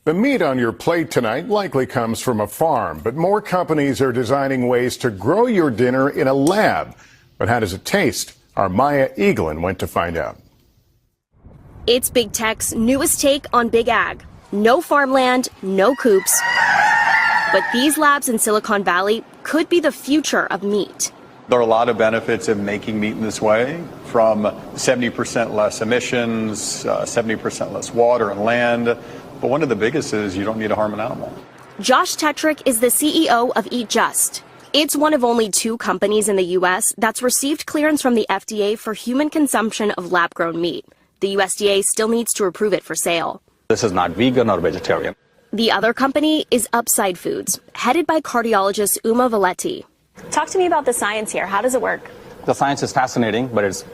The meat on your plate tonight likely comes from a farm, but more companies are designing ways to grow your dinner in a lab. But how does it taste? Our Maya Eaglin went to find out. It's Big Tech's newest take on Big Ag. No farmland, no coops. But these labs in Silicon Valley could be the future of meat. There are a lot of benefits of making meat in this way, from 70% less emissions, 70% less water and land. But one of the biggest is you don't need to harm an animal. Josh Tetrick is the CEO of Eat Just. It's one of only 2 companies in the U.S. that's received clearance from the FDA for human consumption of lab-grown meat. The USDA still needs to approve it for sale. This is not vegan or vegetarian. The other company is Upside Foods, headed by cardiologist Uma Valetti. Talk to me about the science here. How does it work? The science is fascinating, but it's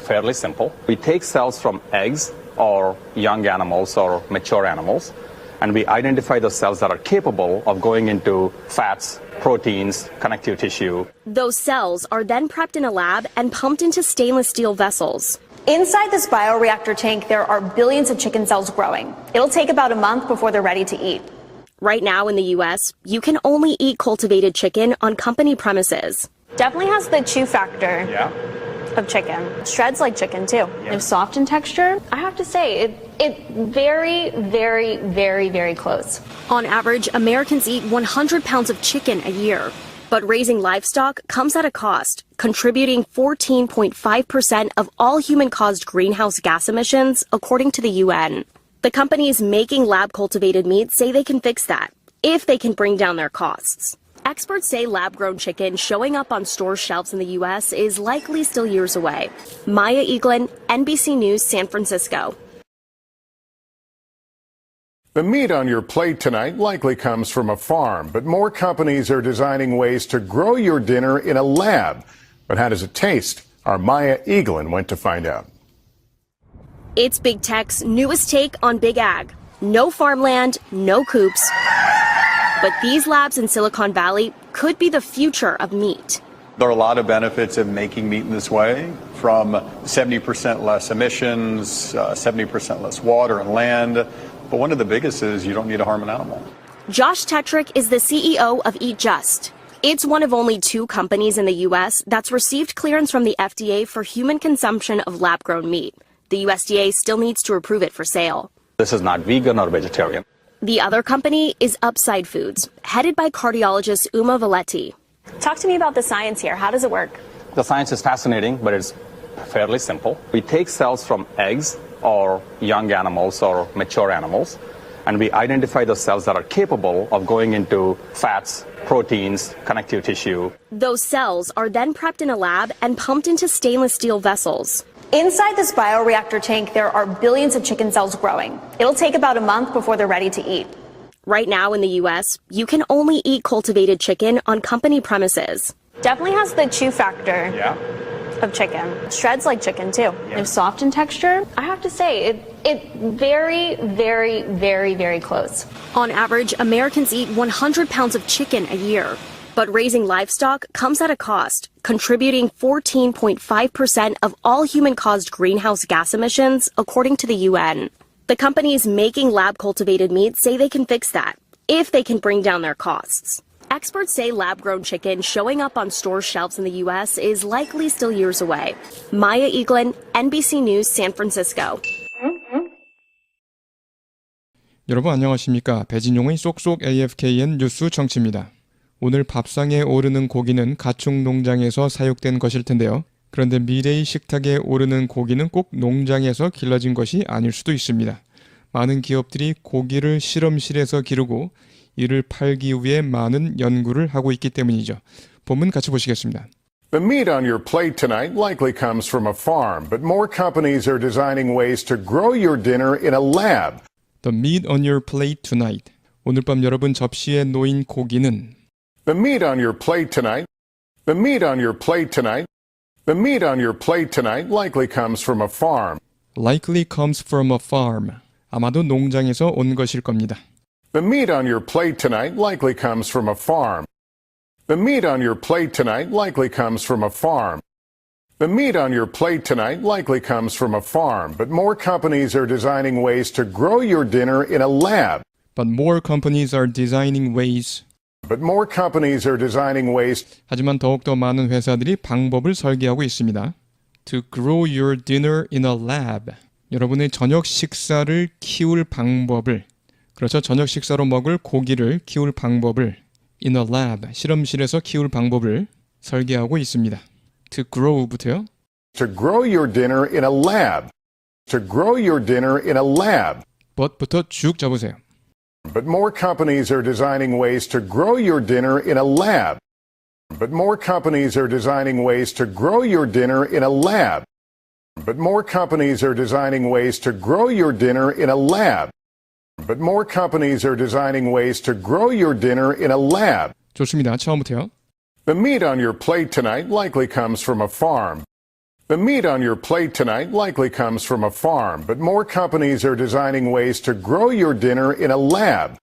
fairly simple. We take cells from eggs or young animals or mature animals, and we identify those cells that are capable of going into fats, proteins, connective tissue. Those cells are then prepped in a lab and pumped into stainless steel vessels. Inside this bioreactor tank, there are billions of chicken cells growing. It'll take about a month before they're ready to eat. Right now in the U.S., you can only eat cultivated chicken on company premises. Definitely has the chew factor of chicken. Shreds like chicken too. It's soft in texture. I have to say, it's very, very, very, very close. On average, Americans eat 100 pounds of chicken a year. But raising livestock comes at a cost, contributing 14.5% of all human-caused greenhouse gas emissions, according to the UN. The companies making lab-cultivated meat say they can fix that, if they can bring down their costs. Experts say lab-grown chicken showing up on store shelves in the U.S. is likely still years away. Maya Eaglin, NBC News, San Francisco. The meat on your plate tonight likely comes from a farm, but more companies are designing ways to grow your dinner in a lab. But how does it taste? Our Maya Eaglin went to find out. It's Big Tech's newest take on Big Ag. No farmland, no coops. But these labs in Silicon Valley could be the future of meat. There are a lot of benefits of making meat in this way, from 70% less emissions, 70% less water and land. But one of the biggest is you don't need to harm an animal. Josh Tetrick is the CEO of Eat Just. It's one of only 2 companies in the U.S. that's received clearance from the FDA for human consumption of lab-grown meat. The USDA still needs to approve it for sale. This is not vegan or vegetarian. The other company is Upside Foods, headed by cardiologist Uma Valetti. Talk to me about the science here. How does it work? The science is fascinating, but it's fairly simple. We take cells from eggs or young animals or mature animals, and we identify those cells that are capable of going into fats, proteins, connective tissue. Those cells are then prepped in a lab and pumped into stainless steel vessels. Inside this bioreactor tank, there are billions of chicken cells growing. It'll take about a month before they're ready to eat. Right now in the U.S., you can only eat cultivated chicken on company premises. Definitely has the chew factor of chicken. Shreds like chicken too. It's soft in texture. I have to say, it's very, very, very, very close. On average, Americans eat 100 pounds of chicken a year. But raising livestock comes at a cost, contributing 14.5% of all human-caused greenhouse gas emissions, according to the UN. The companies making lab-cultivated meat say they can fix that, if they can bring down their costs. Experts say lab-grown chicken showing up on store shelves in the U.S. is likely still years away. Maya Eaglin, NBC News, San Francisco. 여러분 안녕하십니까? 배진용의 쏙쏙 AFKN 뉴스 정치입니다. 오늘 밥상에 오르는 고기는 가축 농장에서 사육된 것일 텐데요. 그런데 미래의 식탁에 오르는 고기는 꼭 농장에서 길러진 것이 아닐 수도 있습니다. 많은 기업들이 고기를 실험실에서 기르고 이를 팔기 위해 많은 연구를 하고 있기 때문이죠. 본문 같이 보시겠습니다. The meat on your plate tonight likely comes from a farm, but more companies are designing ways to grow your dinner in a lab. The meat on your plate tonight. 오늘 밤 여러분 접시에 놓인 고기는 The meat on your plate tonight. The meat on your plate tonight. The meat on your plate tonight likely comes from a farm. likely comes from a farm. 아마도 농장에서 온 것일 겁니다. The meat on your plate tonight likely comes from a farm. The meat on your plate tonight likely comes from a farm. The meat on your plate tonight likely comes from a farm, but more companies are designing ways to grow your dinner in a lab. But more companies are designing ways. But more companies are designing ways 하지만 더욱더 많은 회사들이 방법을 설계하고 있습니다. To grow your dinner in a lab. 여러분의 저녁 식사를 키울 방법을, 그렇죠. 저녁 식사로 먹을 고기를 키울 방법을 in a lab, 실험실에서 키울 방법을 설계하고 있습니다. To grow부터요. to grow your dinner in a lab. To grow your dinner in a lab. but부터 쭉 잡으세요. But more companies are designing ways to grow your dinner in a lab. But more companies are designing ways to grow your dinner in a lab. But more companies are designing ways to grow your dinner in a lab. But more companies are designing ways to grow your dinner in a lab. 좋습니다. 처음부터요. The meat on your plate tonight likely comes from a farm. The meat on your plate tonight likely comes from a farm, but more companies are designing ways to grow your dinner in a lab.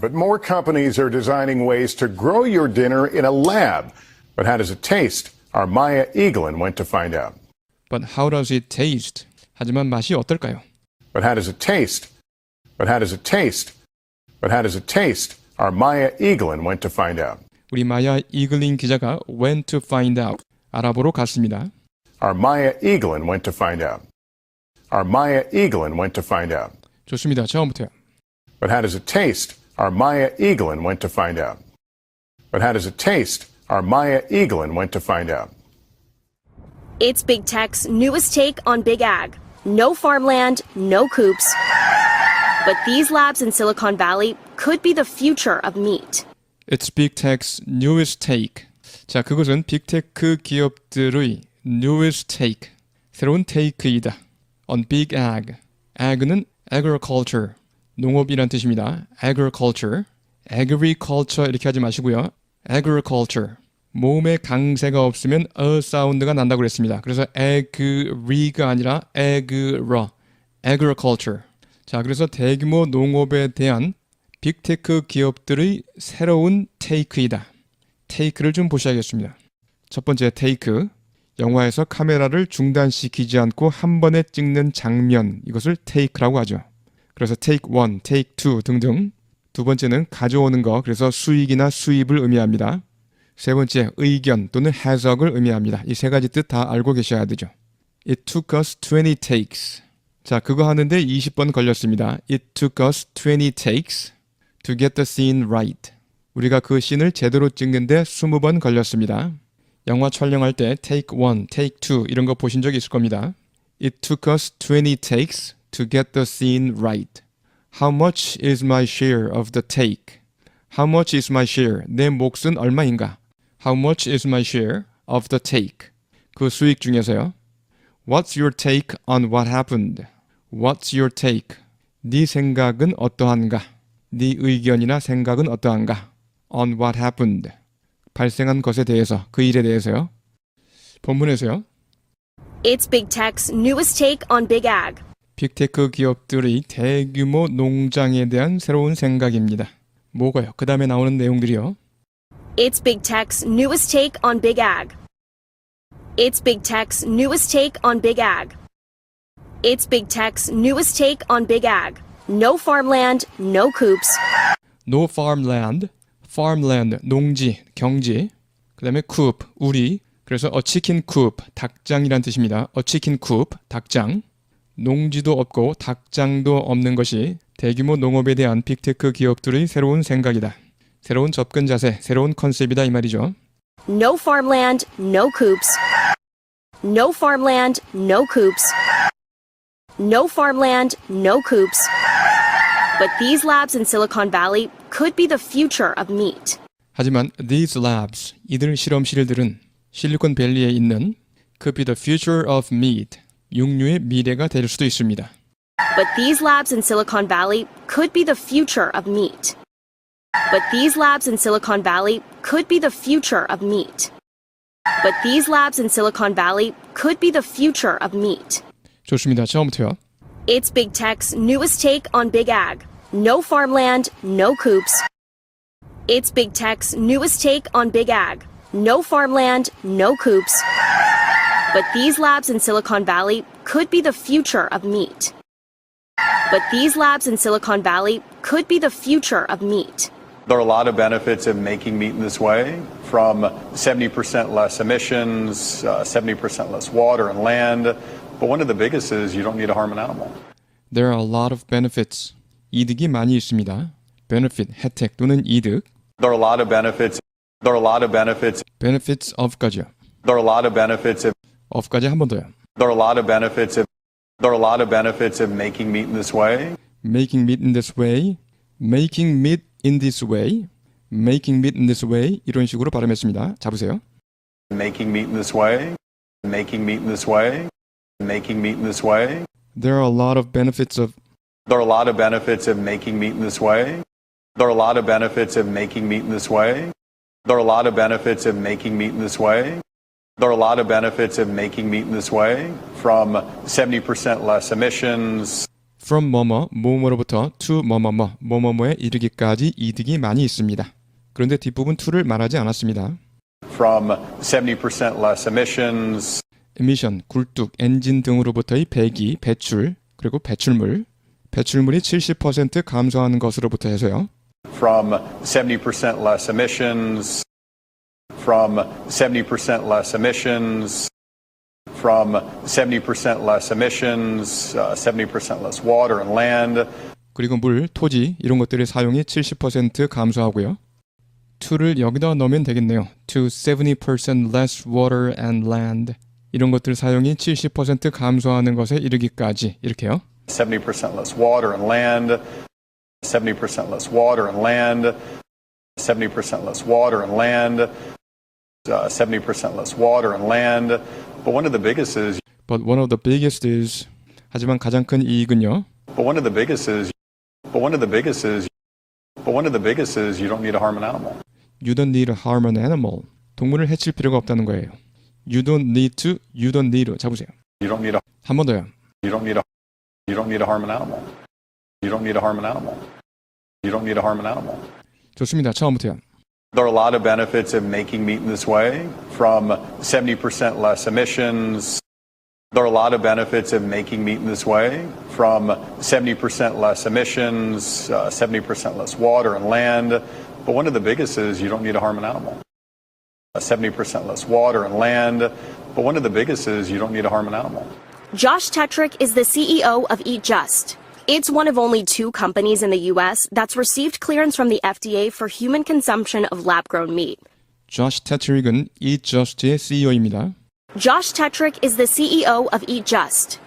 But more companies are designing ways to grow your dinner in a lab. But how does it taste? Our Maya Eaglin went to find out. But how does it taste? 하지만 맛이 어떨까요? But how does it taste? But how does it taste? But how does it taste? Our Maya Eaglin went to find out. 우리 마야 이글린 기자가 went to find out, 알아보러 갔습니다. Our Maya Eaglin went to find out. Our Maya Eaglin went to find out. 좋습니다. 처음부터요. But how does it taste? Our Maya Eaglin went to find out. But how does it taste? Our Maya Eaglin went to find out. It's Big Tech's newest take on Big Ag. No farmland, no coops. But these labs in Silicon Valley could be the future of meat. It's Big Tech's newest take. 자, 그것은 빅테크 기업들의 newest take, 새로운 테이크이다. On Big Ag. Ag는 agriculture, 농업이란 뜻입니다. Agriculture, agriculture 이렇게 하지 마시고요. Agriculture. 모음에 강세가 없으면 사운드가 난다고 그랬습니다. 그래서 agri가 아니라 agro, agriculture. 자, 그래서 대규모 농업에 대한 빅테크 기업들의 새로운 테이크이다. 테이크를 좀 보셔야겠습니다. 첫 번째 테이크, 영화에서 카메라를 중단시키지 않고 한 번에 찍는 장면, 이것을 테이크라고 하죠. 그래서 take 1, take 2 등등. 두 번째는 가져오는 거, 그래서 수익이나 수입을 의미합니다. 세 번째, 의견 또는 해석을 의미합니다. 이 세 가지 뜻 다 알고 계셔야 되죠. It took us 20 takes. 자, 그거 하는데 20번 걸렸습니다. It took us 20 takes to get the scene right. 우리가 그 씬을 제대로 찍는데 20번 걸렸습니다. 영화 촬영할 때 take 1, take 2 이런 거 보신 적 있을 겁니다. It took us 20 takes to get the scene right. How much is my share of the take? How much is my share? 내 몫은 얼마인가? How much is my share of the take? 그 수익 중에서요. What's your take on what happened? What's your take? 네 생각은 어떠한가? 네 의견이나 생각은 어떠한가? On what happened? 발생한 것에 대해서, 그 일에 대해서요. 본문에서요. It's Big Tech's newest take on Big Ag. 빅테크 기업들의 대규모 농장에 대한 새로운 생각입니다. 뭐가요? 그 다음에 나오는 내용들이요. It's Big Tech's newest take on Big Ag. It's Big Tech's newest take on Big Ag. It's Big Tech's newest take on Big Ag. No farmland, no coops. No farmland, farmland, 농지, 경지. 그 다음에 coop, 우리. 그래서 a chicken coop, 닭장이란 뜻입니다. a chicken coop, 닭장. 농지도 없고 닭장도 없는 것이 대규모 농업에 대한 빅테크 기업들의 새로운 생각이다. 새로운 접근 자세, 새로운 컨셉이다 이 말이죠. No farmland, no coops. No farmland, no coops. No farmland, no coops. But these labs in Silicon Valley could be the future of meat. 하지만 these labs, 이들 실험실들은 실리콘밸리에 있는 could be the future of meat, 육류의 미래가 될 수도 있습니다. But these labs in Silicon Valley could be the future of meat. But these labs in Silicon Valley could be the future of meat. But these labs in Silicon Valley could be the future of meat. 좋습니다. 처음부터요. It's Big Tech's newest take on Big Ag. No farmland, no coops. It's Big Tech's newest take on Big Ag. No farmland, no coops. But these labs in Silicon Valley could be the future of meat. But these labs in Silicon Valley could be the future of meat. There are a lot of benefits of making meat in this way, from 70% less emissions, 70% less water and land. But one of the biggest is you don't need to harm an animal. There are a lot of benefits. 이득이 많이 있습니다. benefit, 혜택 또는 이득. There are a lot of benefits. There are a lot of benefits. benefits of까지요. There are a lot of benefits of. of까지 한 번 더요. There are a lot of benefits of. There are a lot of benefits of making meat in this way. making meat in this way. making meat in this way. making meat in this way. 이런 식으로 발음했습니다. 잡으세요. Making meat in this way. Making meat in this way. Making meat in this way. There are a lot of benefits of. There are a lot of benefits of making meat in this way. There are a lot of benefits of making meat in this way. There are a lot of benefits of making meat in this way. There are a lot of benefits of making meat in this way, from 70% less emissions. from 뭐뭐로부터 to 뭐뭐뭐에 이르기까지 이득이 많이 있습니다. 그런데 뒷부분 to를 말하지 않았습니다. From 70% less emissions. emission, 굴뚝, 엔진 등으로부터의 배기, 배출, 그리고 배출물이 70% 감소하는 것으로부터 해서요. From 70% less emissions. From 70% less emissions. From 70% less emissions, 70% less water and land. 그리고 물, 토지 이런 것들의 사용이 70% 감소하고요. to를 여기다 넣으면 되겠네요. to 70% less water and land. 이런 것들 사용이 70% 감소하는 것에 이르기까지 이렇게요. 70% less water and land. 70% less water and land. 70% less water and land. 70% less water and land. But one of the biggest is. But one of the biggest is. 하지만 가장 큰 이익은요. But one of the biggest is. But one of the biggest is. But one of the biggest is you don't need to harm an animal. You don't need to harm an animal. 동물을 해칠 필요가 없다는 거예요. You don't need to. You don't need to. 잡으세요. You don't need to. 한 번 더요. You don't need to. You don't need to harm an animal. You don't need to harm an animal. You don't need to harm an animal. 좋습니다. 처음부터요. There are a lot of benefits of making meat in this way, from 70% less emissions. There are a lot of benefits of making meat in this way, from 70% less emissions, 70% less water and land. But one of the biggest is you don't need to harm an animal. 70% less water and land. But one of the biggest is you don't need to harm an animal. Josh Tetrick is the CEO of Eat Just. It's one of only 2 companies in the U.S. that's received clearance from the FDA for human consumption of lab-grown meat. Josh Tetrick은 Eat Just의 CEO입니다. Josh Tetrick is the CEO of Eat Just.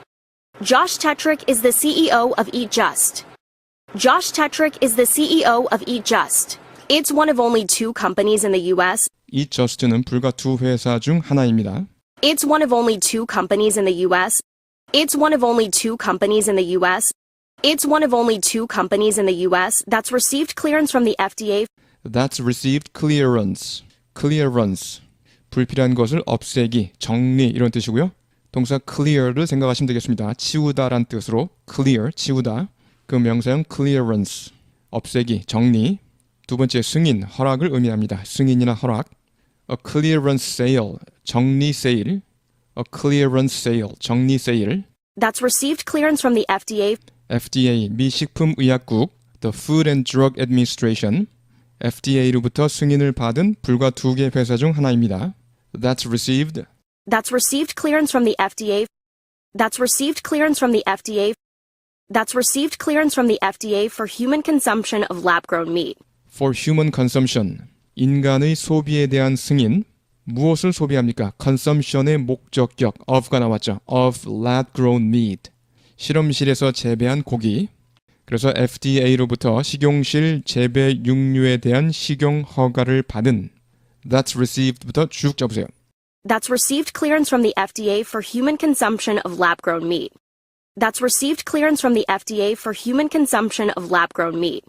Josh Tetrick is the CEO of Eat Just. Josh Tetrick is the CEO of Eat Just. It's one of only 2 companies in the U.S. Eat Just는 불과 2 회사 중 하나입니다. It's one of only 2 companies in the U.S. It's one of only 2 companies in the U.S. It's one of only 2 companies in the U.S. that's received clearance from the FDA. That's received clearance. Clearance. 불필요한 것을 없애기, 정리 이런 뜻이고요. 동사 clear를 생각하시면 되겠습니다. 치우다란 뜻으로 clear, 치우다. 그 명사형 clearance. 없애기, 정리. 두 번째 승인, 허락을 의미합니다. 승인이나 허락. A clearance sale, 정리 세일. A clearance sale, 정리 세일. That's received clearance from the FDA. FDA, 미 식품의약국, The Food and Drug Administration, FDA로부터 승인을 받은 불과 2개 회사 중 하나입니다. That's received clearance from the FDA. That's received clearance from the FDA. That's received clearance from the FDA for human consumption of lab-grown meat. For human consumption, 인간의 소비에 대한 승인, 무엇을 소비합니까? consumption의 목적격, of가 나왔죠. of lab-grown meat. 실험실에서 재배한 고기. 그래서 FDA로부터 식용실 재배 육류에 대한 식용 허가를 받은 That's received부터 쭉 접으세요. That's received clearance from the FDA for human consumption of lab-grown meat. That's received clearance from the FDA for human consumption of lab-grown meat.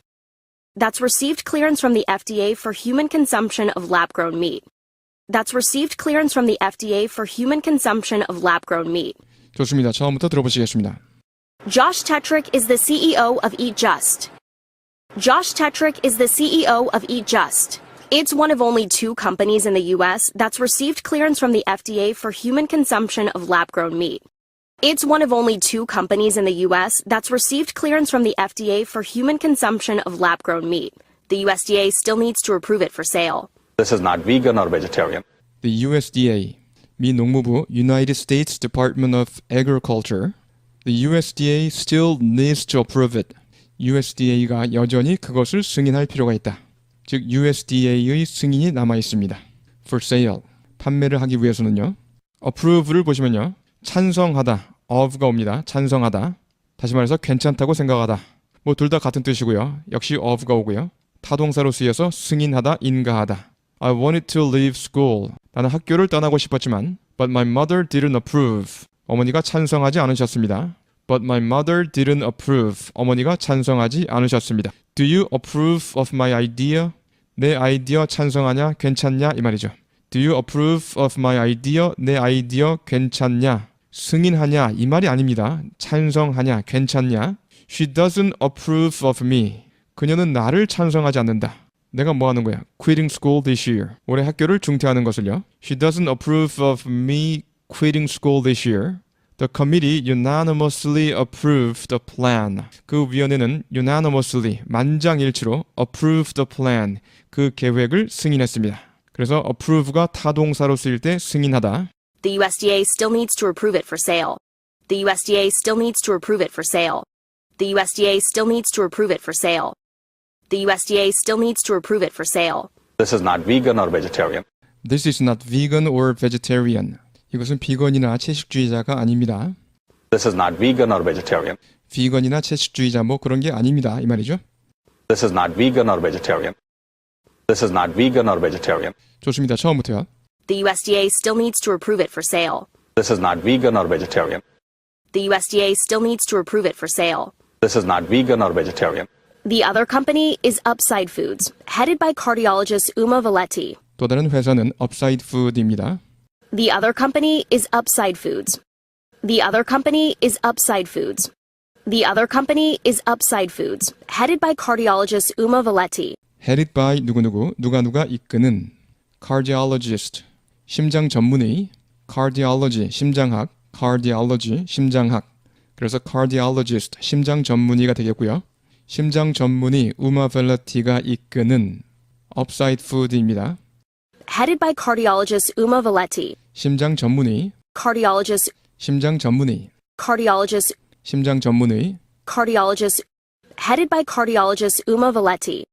That's received clearance from the FDA for human consumption of lab-grown meat. That's received clearance from the FDA for human consumption of lab-grown meat. 좋습니다. 처음부터 들어보시겠습니다. Josh Tetrick is the CEO of Eat Just. Josh Tetrick is the CEO of Eat Just. It's one of only 2 companies in the U.S. that's received clearance from the FDA for human consumption of lab-grown meat. It's one of only 2 companies in the U.S. that's received clearance from the FDA for human consumption of lab-grown meat. The USDA still needs to approve it for sale. This is not vegan or vegetarian. The USDA, 미 농무부 United States Department of Agriculture. The USDA still needs to approve it. USDA가 여전히 그것을 승인할 필요가 있다. 즉 USDA의 승인이 남아 있습니다. For sale, 판매를 하기 위해서는요. approve를 보시면요. 찬성하다, of가 옵니다. 찬성하다. 다시 말해서 괜찮다고 생각하다. 뭐 둘 다 같은 뜻이고요. 역시 of가 오고요. 타동사로 쓰여서 승인하다, 인가하다. I wanted to leave school. 나는 학교를 떠나고 싶었지만 but my mother didn't approve. 어머니가 찬성하지 않으셨습니다. But my mother didn't approve. 어머니가 찬성하지 않으셨습니다. Do you approve of my idea? 내 아이디어 찬성하냐? 괜찮냐? 이 말이죠. Do you approve of my idea? 내 아이디어 괜찮냐? 승인하냐? 이 말이 아닙니다. 찬성하냐? 괜찮냐? She doesn't approve of me. 그녀는 나를 찬성하지 않는다. 내가 뭐 하는 거야? Quitting school this year. 올해 학교를 중퇴하는 것을요. She doesn't approve of me quitting school this year. The committee unanimously approved the plan. 그 위원회는 unanimously, 만장일치로 approve the plan, 그 계획을 승인했습니다. 그래서 approve가 타동사로 쓰일 때 승인하다. The USDA still needs to approve it for sale. The USDA still needs to approve it for sale. The USDA still needs to approve it for sale. The USDA still needs to approve it for sale. This is not vegan or vegetarian. This is not vegan or vegetarian. 이것은 비건이나 채식주의자가 아닙니다. This is not vegan or vegetarian. 비건이나 채식주의자 뭐 그런 게 아닙니다. 이 말이죠. This is not vegan or vegetarian. This is not vegan or vegetarian. 좋습니다. 처음부터요. The USDA still needs to approve it for sale. This is not vegan or vegetarian. The USDA still needs to approve it for sale. This is not vegan or vegetarian. The other company is Upside Foods, headed by cardiologist Uma Valetti. 또 다른 회사는 업사이드 푸드입니다. The other company is Upside Foods. The other company is Upside Foods. The other company is Upside Foods, headed by cardiologist Uma Valetti. Headed by 누구누구, 누가 이끄는 cardiologist, 심장 전문의, cardiology, 심장학, cardiology, 심장학. 그래서 cardiologist, 심장 전문의가 되겠고요. 심장 전문의 우마 벨러티가 이끄는 업사이드 푸드입니다. Headed by cardiologist Uma Valetti. 심장 전문의, Cardiologist, 심장 전문의, cardiologist, 심장 전문의. cardiologist. Headed by cardiologist Uma Valetti.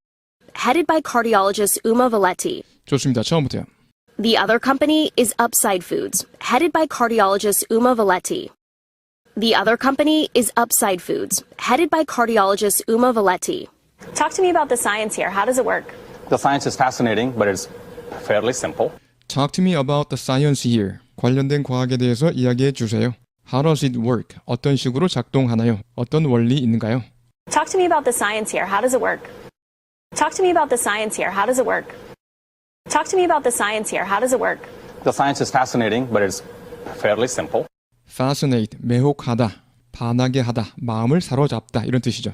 Headed by cardiologist Uma Valetti. 좋습니다. 처음부터요. The other company is Upside Foods, headed by cardiologist Uma Valetti. The other company is Upside Foods, headed by cardiologist Uma Valetti. Talk to me about the science here. How does it work? The science is fascinating, but it's fairly simple. Talk to me about the science here. 관련된 과학에 대해서 이야기해 주세요. How does it work? 어떤 식으로 작동하나요? 어떤 원리 있는가요? Talk to me about the science here. How does it work? Talk to me about the science here. How does it work? Talk to me about the science here. How does it work? The science is fascinating, but it's fairly simple. Fascinate, 매혹하다, 반하게 하다, 마음을 사로잡다 이런 뜻이죠.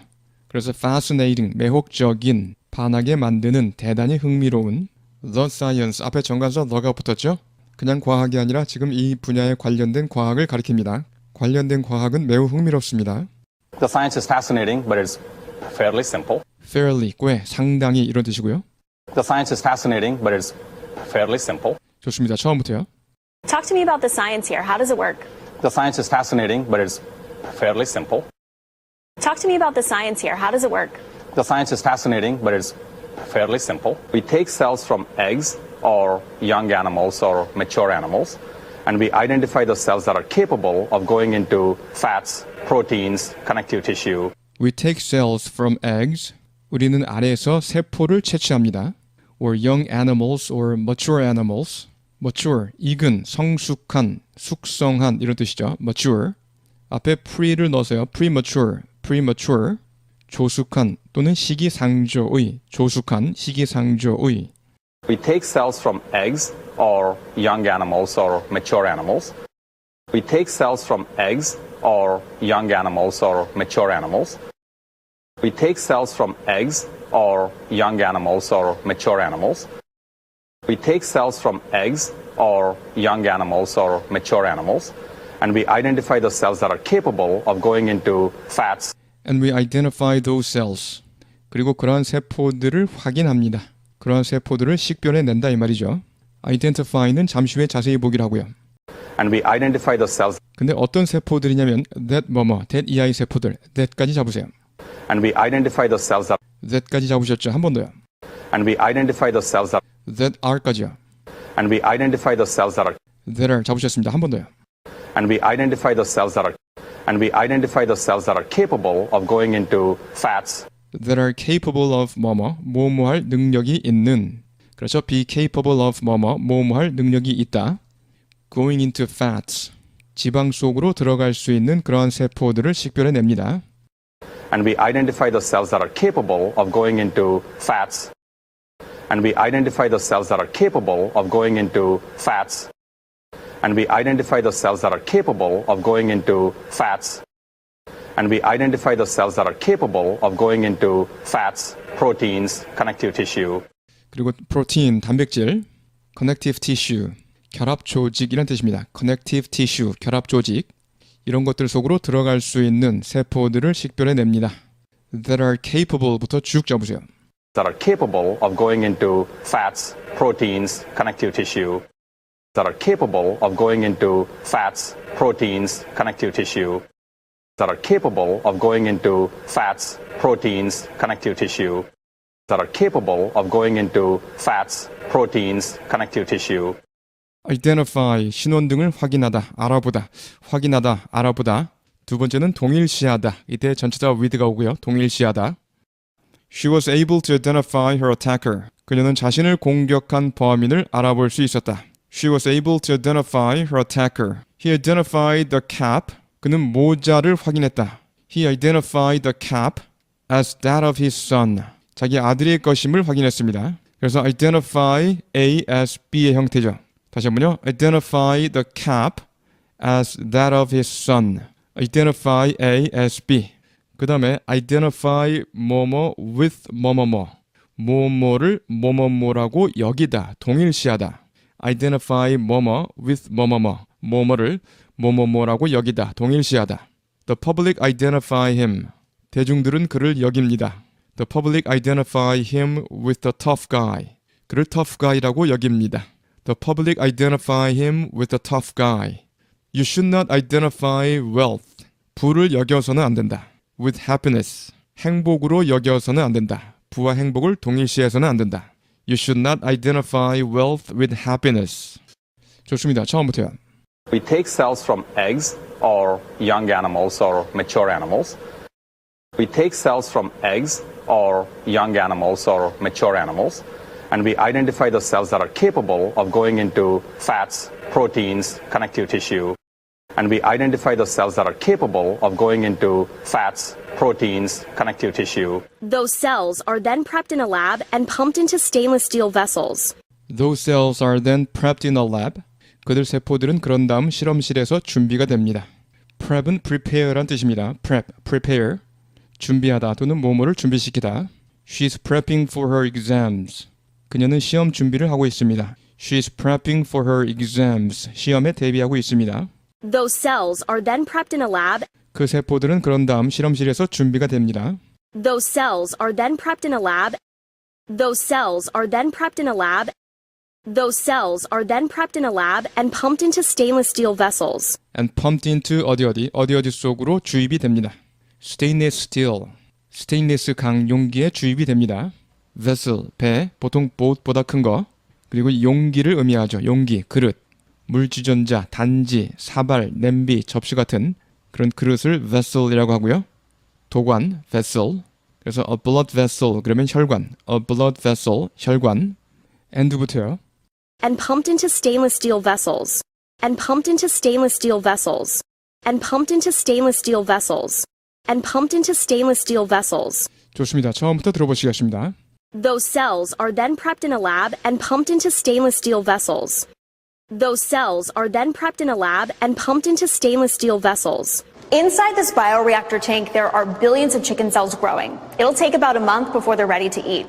그래서 fascinating, 매혹적인, 반하게 만드는 대단히 흥미로운 The Science, 앞에 정관사 the가 붙었죠? 그냥 과학이 아니라 지금 이 분야에 관련된 과학을 가리킵니다. 관련된 과학은 매우 흥미롭습니다. The science is fascinating, but it's fairly simple. Fairly, 꽤, 상당히 이런 뜻이고요. The science is fascinating, but it's fairly simple. 좋습니다. 처음부터요. Talk to me about the science here. How does it work? The science is fascinating, but it's fairly simple. Talk to me about the science here. How does it work? The science is fascinating, but it's fairly simple. We take cells from eggs or young animals or mature animals, and we identify the cells that are capable of going into fats, proteins, connective tissue. We take cells from eggs. 우리는 알에서 세포를 채취합니다. Or young animals or mature animals. mature, 익은, 성숙한, 숙성한 이런 뜻이죠. mature. 앞에 pre를 넣으세요. premature, premature. 조숙한 또는 시기상조의, 조숙한, 시기상조의. We take cells from eggs or young animals or mature animals. We take cells from eggs or young animals or mature animals. We take cells from eggs or young animals or mature animals. We take cells from eggs or young animals or mature animals, and we identify the cells that are capable of going into fats. And we identify those cells. 그리고 그러한 세포들을 확인합니다. 그러한 세포들을 식별해낸다 이 말이죠. identify는 잠시 후에 자세히 보기로 하고요. And we identify the cells. 근데 어떤 세포들이냐면 that that EI 세포들 that까지 잡으세요. And we identify the cells that까지 잡으셨죠? 한 번 더요. and we identify the cells that are까지요. and we identify the cells that are 잡으셨습니다. 한 번 더요. and we identify the cells and we identify the cells that are capable of going into fats. that are capable of 뭐뭐할 능력이 있는. 그렇죠? be capable of 뭐뭐할 능력이 있다. going into fats. 지방 속으로 들어갈 수 있는 그러한 세포들을 식별해냅니다. And we identify the cells that are capable of going into fats. And we identify the cells that are capable of going into fats. And we identify the cells that are capable of going into fats. And we identify the cells that are capable of going into fats, proteins, connective tissue. 그리고 프로틴, 단백질, connective tissue, 결합 조직이란 뜻입니다. connective tissue, 결합 조직. 이런 것들 속으로 들어갈 수 있는 세포들을 식별해냅니다. that are capable부터 쭉 잡으세요. That are capable of going into fats, proteins, connective tissue. That are capable of going into fats, proteins, connective tissue. That are capable of going into fats, proteins, connective tissue. That are capable of going into fats, proteins, connective tissue. identify, 신원등을 확인하다, 알아보다, 확인하다, 알아보다. 두 번째는 동일시하다. 이때 전치사 with가 오고요. 동일시하다. She was able to identify her attacker. 그녀는 자신을 공격한 범인을 알아볼 수 있었다. She was able to identify her attacker. He identified the cap. 그는 모자를 확인했다. He identified the cap as that of his son. 자기 아들의 것임을 확인했습니다. 그래서 identify A as B의 형태죠. 다시 한번요. identify the cap as that of his son. identify A as B. 그 다음에 identify 뭐뭐 with 뭐뭐뭐. 뭐뭐를 뭐뭐뭐라고 여기다. 동일시하다. identify 뭐뭐 with 뭐뭐뭐. 뭐뭐를 뭐뭐뭐라고 여기다. 동일시하다. The public identify him. 대중들은 그를 여깁니다. The public identify him with the tough guy. 그를 tough guy라고 여깁니다. The public identify him with the tough guy. You should not identify wealth. 부를 여겨서는 안 된다. With happiness. 행복으로 여겨서는 안 된다. 부와 행복을 동일시해서는 안 된다. You should not identify wealth with happiness. 좋습니다. 처음부터요. We take cells from eggs or young animals or mature animals. We take cells from eggs or young animals or mature animals, and we identify the cells that are capable of going into fats, proteins, connective tissue. And we identify the cells that are capable of going into fats, proteins, connective tissue. Those cells are then prepped in a lab and pumped into stainless steel vessels. Those cells are then prepped in a lab. 그들 세포들은 그런 다음 실험실에서 준비가 됩니다. prep은 prepare란 뜻입니다. prepare, 준비하다 또는 뭐뭐를 준비시키다. She's prepping for her exams. 그녀는 시험 준비를 하고 있습니다. She's prepping for her exams. 시험에 대비하고 있습니다. Those cells are then prepped in a lab. 그 세포들은 그런 다음 실험실에서 준비가 됩니다. Those cells are then prepped in a lab. Those cells are then prepped in a lab. Those cells are then prepped in a lab and pumped into stainless steel vessels. And pumped into 어디 속으로 주입이 됩니다. Stainless steel, 스테인리스 강 용기에 주입이 됩니다. Vessel, 배, 보통 boat보다 큰 거. 그리고 용기를 의미하죠. 용기, 그릇. 물주전자, 단지, 사발, 냄비, 접시 같은 그런 그릇을 vessel이라고 하고요. 도관, vessel. 그래서 a blood vessel 그러면 혈관. A blood vessel, 혈관. and부터요. And pumped into stainless steel vessels. And pumped into stainless steel vessels. And pumped into stainless steel vessels. And pumped into stainless steel vessels. 좋습니다. 처음부터 들어보시겠습니다. Those cells are then prepped in a lab and pumped into stainless steel vessels. Those cells are then prepped in a lab and pumped into stainless steel vessels. Inside this bioreactor tank, there are billions of chicken cells growing. It'll take about a month before they're ready to eat.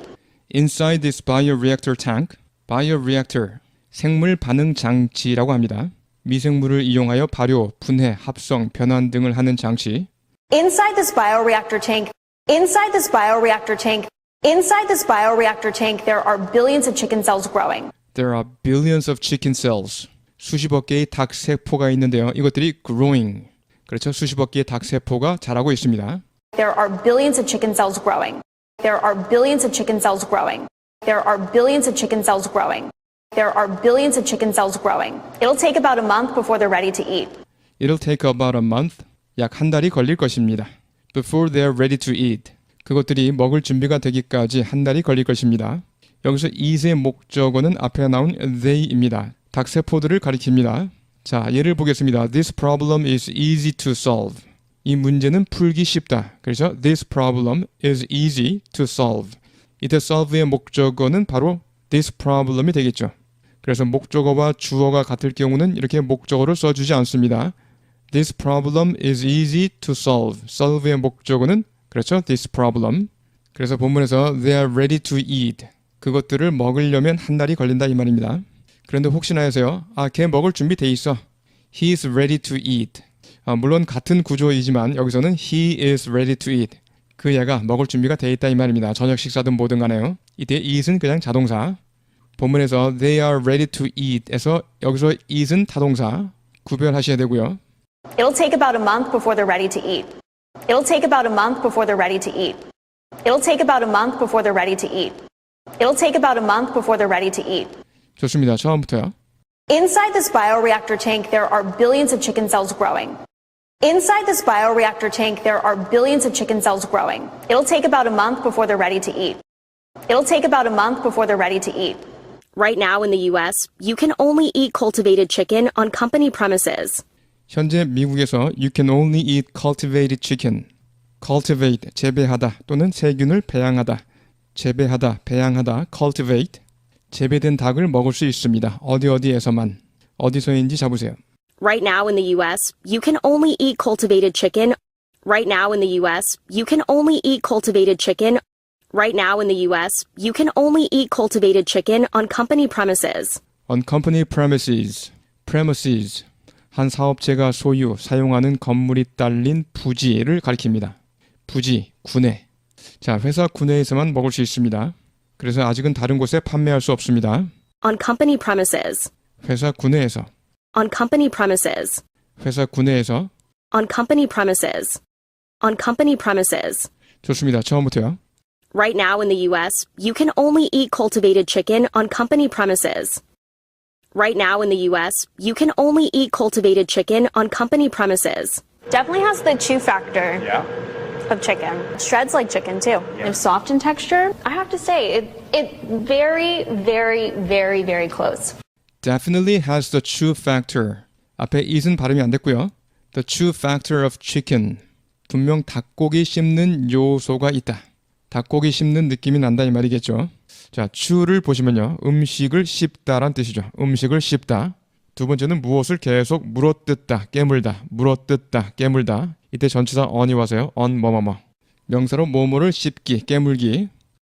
Inside this bioreactor tank, bioreactor, 생물 반응 장치라고 합니다. 미생물을 이용하여 발효, 분해, 합성, 변환 등을 하는 장치. Inside this bioreactor tank, inside this bioreactor tank, inside this bioreactor tank, there are billions of chicken cells growing. There are billions of chicken cells. 수십억 개의 닭 세포가 있는데요. 이것들이 growing. 그렇죠. 수십억 개의 닭 세포가 자라고 있습니다. There are billions of chicken cells growing. There are billions of chicken cells growing. There are billions of chicken cells growing. There are billions of chicken cells growing. It'll take about a month before they're ready to eat. It'll take about a month. 약 한 달이 걸릴 것입니다. Before they're ready to eat. 그것들이 먹을 준비가 되기까지 한 달이 걸릴 것입니다. 여기서 eat의 목적어는 앞에 나온 they입니다. 닭세포들을 가리킵니다. 자, 예를 보겠습니다. This problem is easy to solve. 이 문제는 풀기 쉽다. 그래서 this problem is easy to solve. 이때 solve의 목적어는 바로 this problem이 되겠죠. 그래서 목적어와 주어가 같을 경우는 이렇게 목적어를 써주지 않습니다. This problem is easy to solve. solve의 목적어는 그렇죠. this problem. 그래서 본문에서 they are ready to eat. 그것들을 먹으려면 한 달이 걸린다 이 말입니다. 그런데 혹시나 해서요. 걔 먹을 준비 돼 있어. He is ready to eat. 물론 같은 구조이지만 여기서는 he is ready to eat. 그 애가 먹을 준비가 돼 있다 이 말입니다. 저녁 식사든 뭐든 간에요. 이때 eat은 그냥 자동사. 본문에서 they are ready to eat에서 여기서 eat은 타동사. 구별하셔야 되고요. It'll take about a month before they're ready to eat. It'll take about a month before they're ready to eat. It'll take about a month before they're ready to eat. It'll take about a month before they're ready to eat. 좋습니다. 처음부터요. Inside this bioreactor tank, there are billions of chicken cells growing. Inside this bioreactor tank, there are billions of chicken cells growing. It'll take about a month before they're ready to eat. It'll take about a month before they're ready to eat. Right now in the US, you can only eat cultivated chicken on company premises. 현재 미국에서 you can only eat cultivated chicken. cultivate, 재배하다 또는 세균을 배양하다. 재배하다, 배양하다, cultivate. 재배된 닭을 먹을 수 있습니다. 어디에서만. 어디서인지 잡으세요. Right now in the US, you can only eat cultivated chicken. Right now in the US, you can only eat cultivated chicken. Right now in the US, you can only eat cultivated chicken on company premises. On company premises. premises. 한 사업체가 소유, 사용하는 건물이 딸린 부지를 가리킵니다. 부지, 구내. 자, 회사 구내에서만 먹을 수 있습니다. 그래서 아직은 다른 곳에 판매할 수 없습니다. On company premises. 회사 구내에서. On company premises. 회사 구내에서. On company premises. On company premises. 좋습니다. 처음부터요. Right now in the US, you can only eat cultivated chicken on company premises. Right now in the US, you can only eat cultivated chicken on company premises. Definitely has the chew factor of chicken. Shreds like chicken too. They're soft in texture. I have to say, it very, very, very, very close. Definitely has the chew factor. 앞에 it은 발음이 안 됐고요. The chew factor of chicken. 분명 닭고기 씹는 요소가 있다. 닭고기 씹는 느낌이 난다 이 말이겠죠. 자, chew를 보시면요. 음식을 씹다란 뜻이죠. 음식을 씹다. 두 번째는 무엇을 계속 물어뜯다, 깨물다, 물어뜯다, 깨물다. 이때 전치사 on이 와서요. on 뭐뭐뭐. 명사로 뭐뭐를 씹기, 깨물기.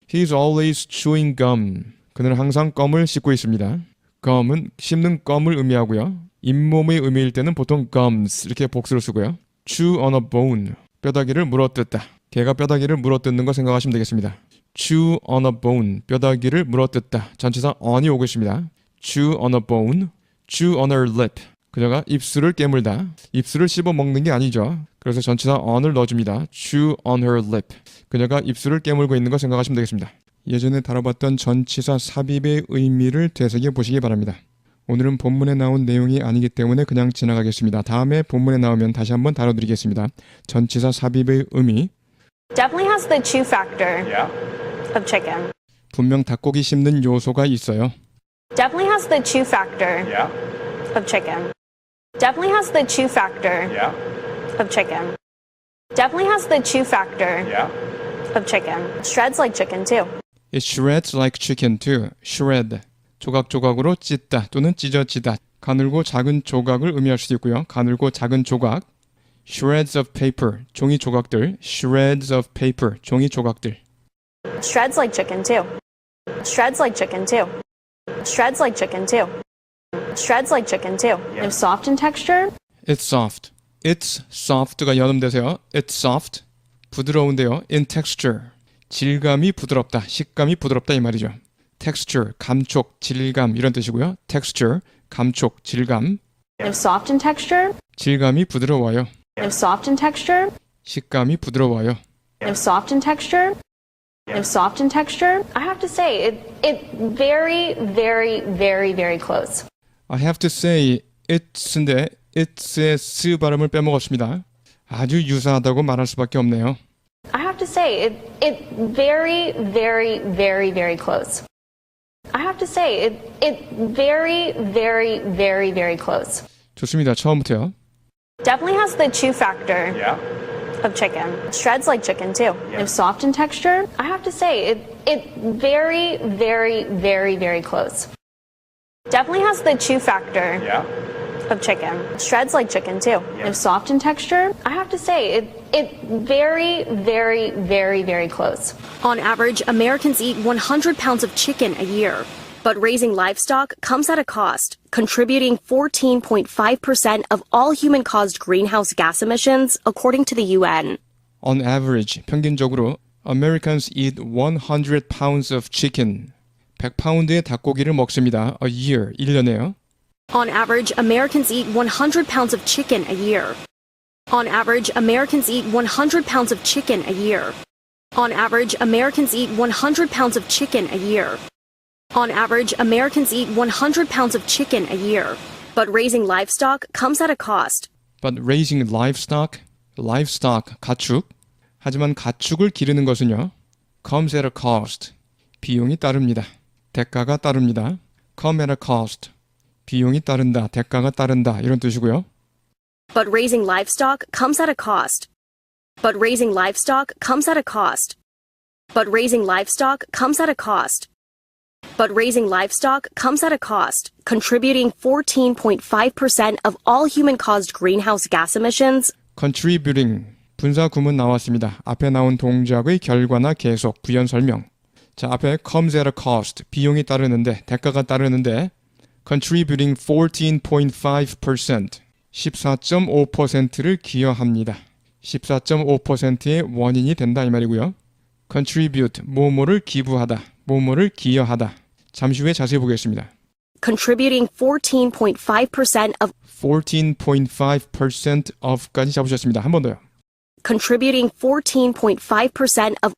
He's always chewing gum. 그는 항상 껌을 씹고 있습니다. gum은 씹는 껌을 의미하고요. 잇몸의 의미일 때는 보통 gums 이렇게 복수를 쓰고요. chew on a bone. 뼈다귀를 물어뜯다. 개가 뼈다귀를 물어뜯는 거 생각하시면 되겠습니다. chew on a bone. 뼈다귀를 물어뜯다. 전치사 on이 오고 있습니다. chew on a bone. chew on her lip. 그녀가 입술을 깨물다. 입술을 씹어 먹는 게 아니죠. 그래서 전치사 on을 넣어줍니다. chew on her lip. 그녀가 입술을 깨물고 있는 거 생각하시면 되겠습니다. 예전에 다뤄봤던 전치사 삽입의 의미를 되새겨 보시기 바랍니다. 오늘은 본문에 나온 내용이 아니기 때문에 그냥 지나가겠습니다. 다음에 본문에 나오면 다시 한번 다뤄드리겠습니다. 전치사 삽입의 의미. Definitely has the chew factor of chicken. 분명 닭고기 씹는 요소가 있어요. Definitely has the chew factor of chicken. Definitely has the chew factor of chicken. Definitely has the chew factor of chicken. Shreds like chicken too. It shreds like chicken too. shred. 조각조각으로 찢다 또는 찢어지다. 가늘고 작은 조각을 의미할 수도 있고요. 가늘고 작은 조각. shreds of paper. 종이 조각들. shreds of paper. 종이 조각들. Shreds like chicken too. Shreds like chicken too. Shreds like chicken too. Shreds like chicken too. It's soft in texture. It's soft. It's soft가 연음되세요. It's soft. 부드러운데요. In texture. 질감이 부드럽다. 식감이 부드럽다 이 말이죠. texture, 감촉, 질감 이런 뜻이고요. texture, 감촉, 질감. It's soft in texture. 질감이 부드러워요. It's soft in texture. 식감이 부드러워요. It's soft in texture. It's soft in texture. I have to say, it very, very, very, very close. I have to say it's인데 it's의 스 발음을 빼먹었습니다. 아주 유사하다고 말할 수밖에 없네요. I have to say, it very, very, very, very close. I have to say, it very, very, very, very close. 좋습니다. 처음부터요. Definitely has the chew factor of chicken. Shreds like chicken too. It's soft in texture. I have to say, it very, very, very, very close. Definitely has the chew factor of chicken. Shreds like chicken too. It's soft in texture. I have to say, it very, very, very, very close. On average, Americans eat 100 pounds of chicken a year. But raising livestock comes at a cost, contributing 14.5% of all human-caused greenhouse gas emissions, according to the UN. On average, 평균적으로 Americans eat 100 pounds of chicken. 100파운드의 닭고기를 먹습니다. A year, 1년에요. On average, Americans eat 100 pounds of chicken a year. On average, Americans eat 100 pounds of chicken a year. On average, Americans eat 100 pounds of chicken a year. On average, Americans eat 100 pounds of chicken a year. But raising livestock comes at a cost. But raising livestock, 가축. 하지만 가축을 기르는 것은요. comes at a cost. 비용이 따릅니다. 대가가 따릅니다. come at a cost. 비용이 따른다, 대가가 따른다 이런 뜻이고요. But raising livestock comes at a cost. But raising livestock comes at a cost. But raising livestock comes at a cost. But raising livestock comes at a cost, contributing 14.5% of all human-caused greenhouse gas emissions. contributing, 분사 구문 나왔습니다. 앞에 나온 동작의 결과나 계속, 부연 설명. 자, 앞에 comes at a cost, 비용이 따르는데, 대가가 따르는데 contributing 14.5%, 14.5%를 기여합니다. 14.5%의 원인이 된다 이 말이고요. contribute, 뭐뭐를 기부하다, 뭐뭐를 기여하다. 잠시 후에 자세히 보겠습니다. Contributing 14.5% of 14.5% of까지 잡으셨습니다. 한 번 더요. contributing 14.5% of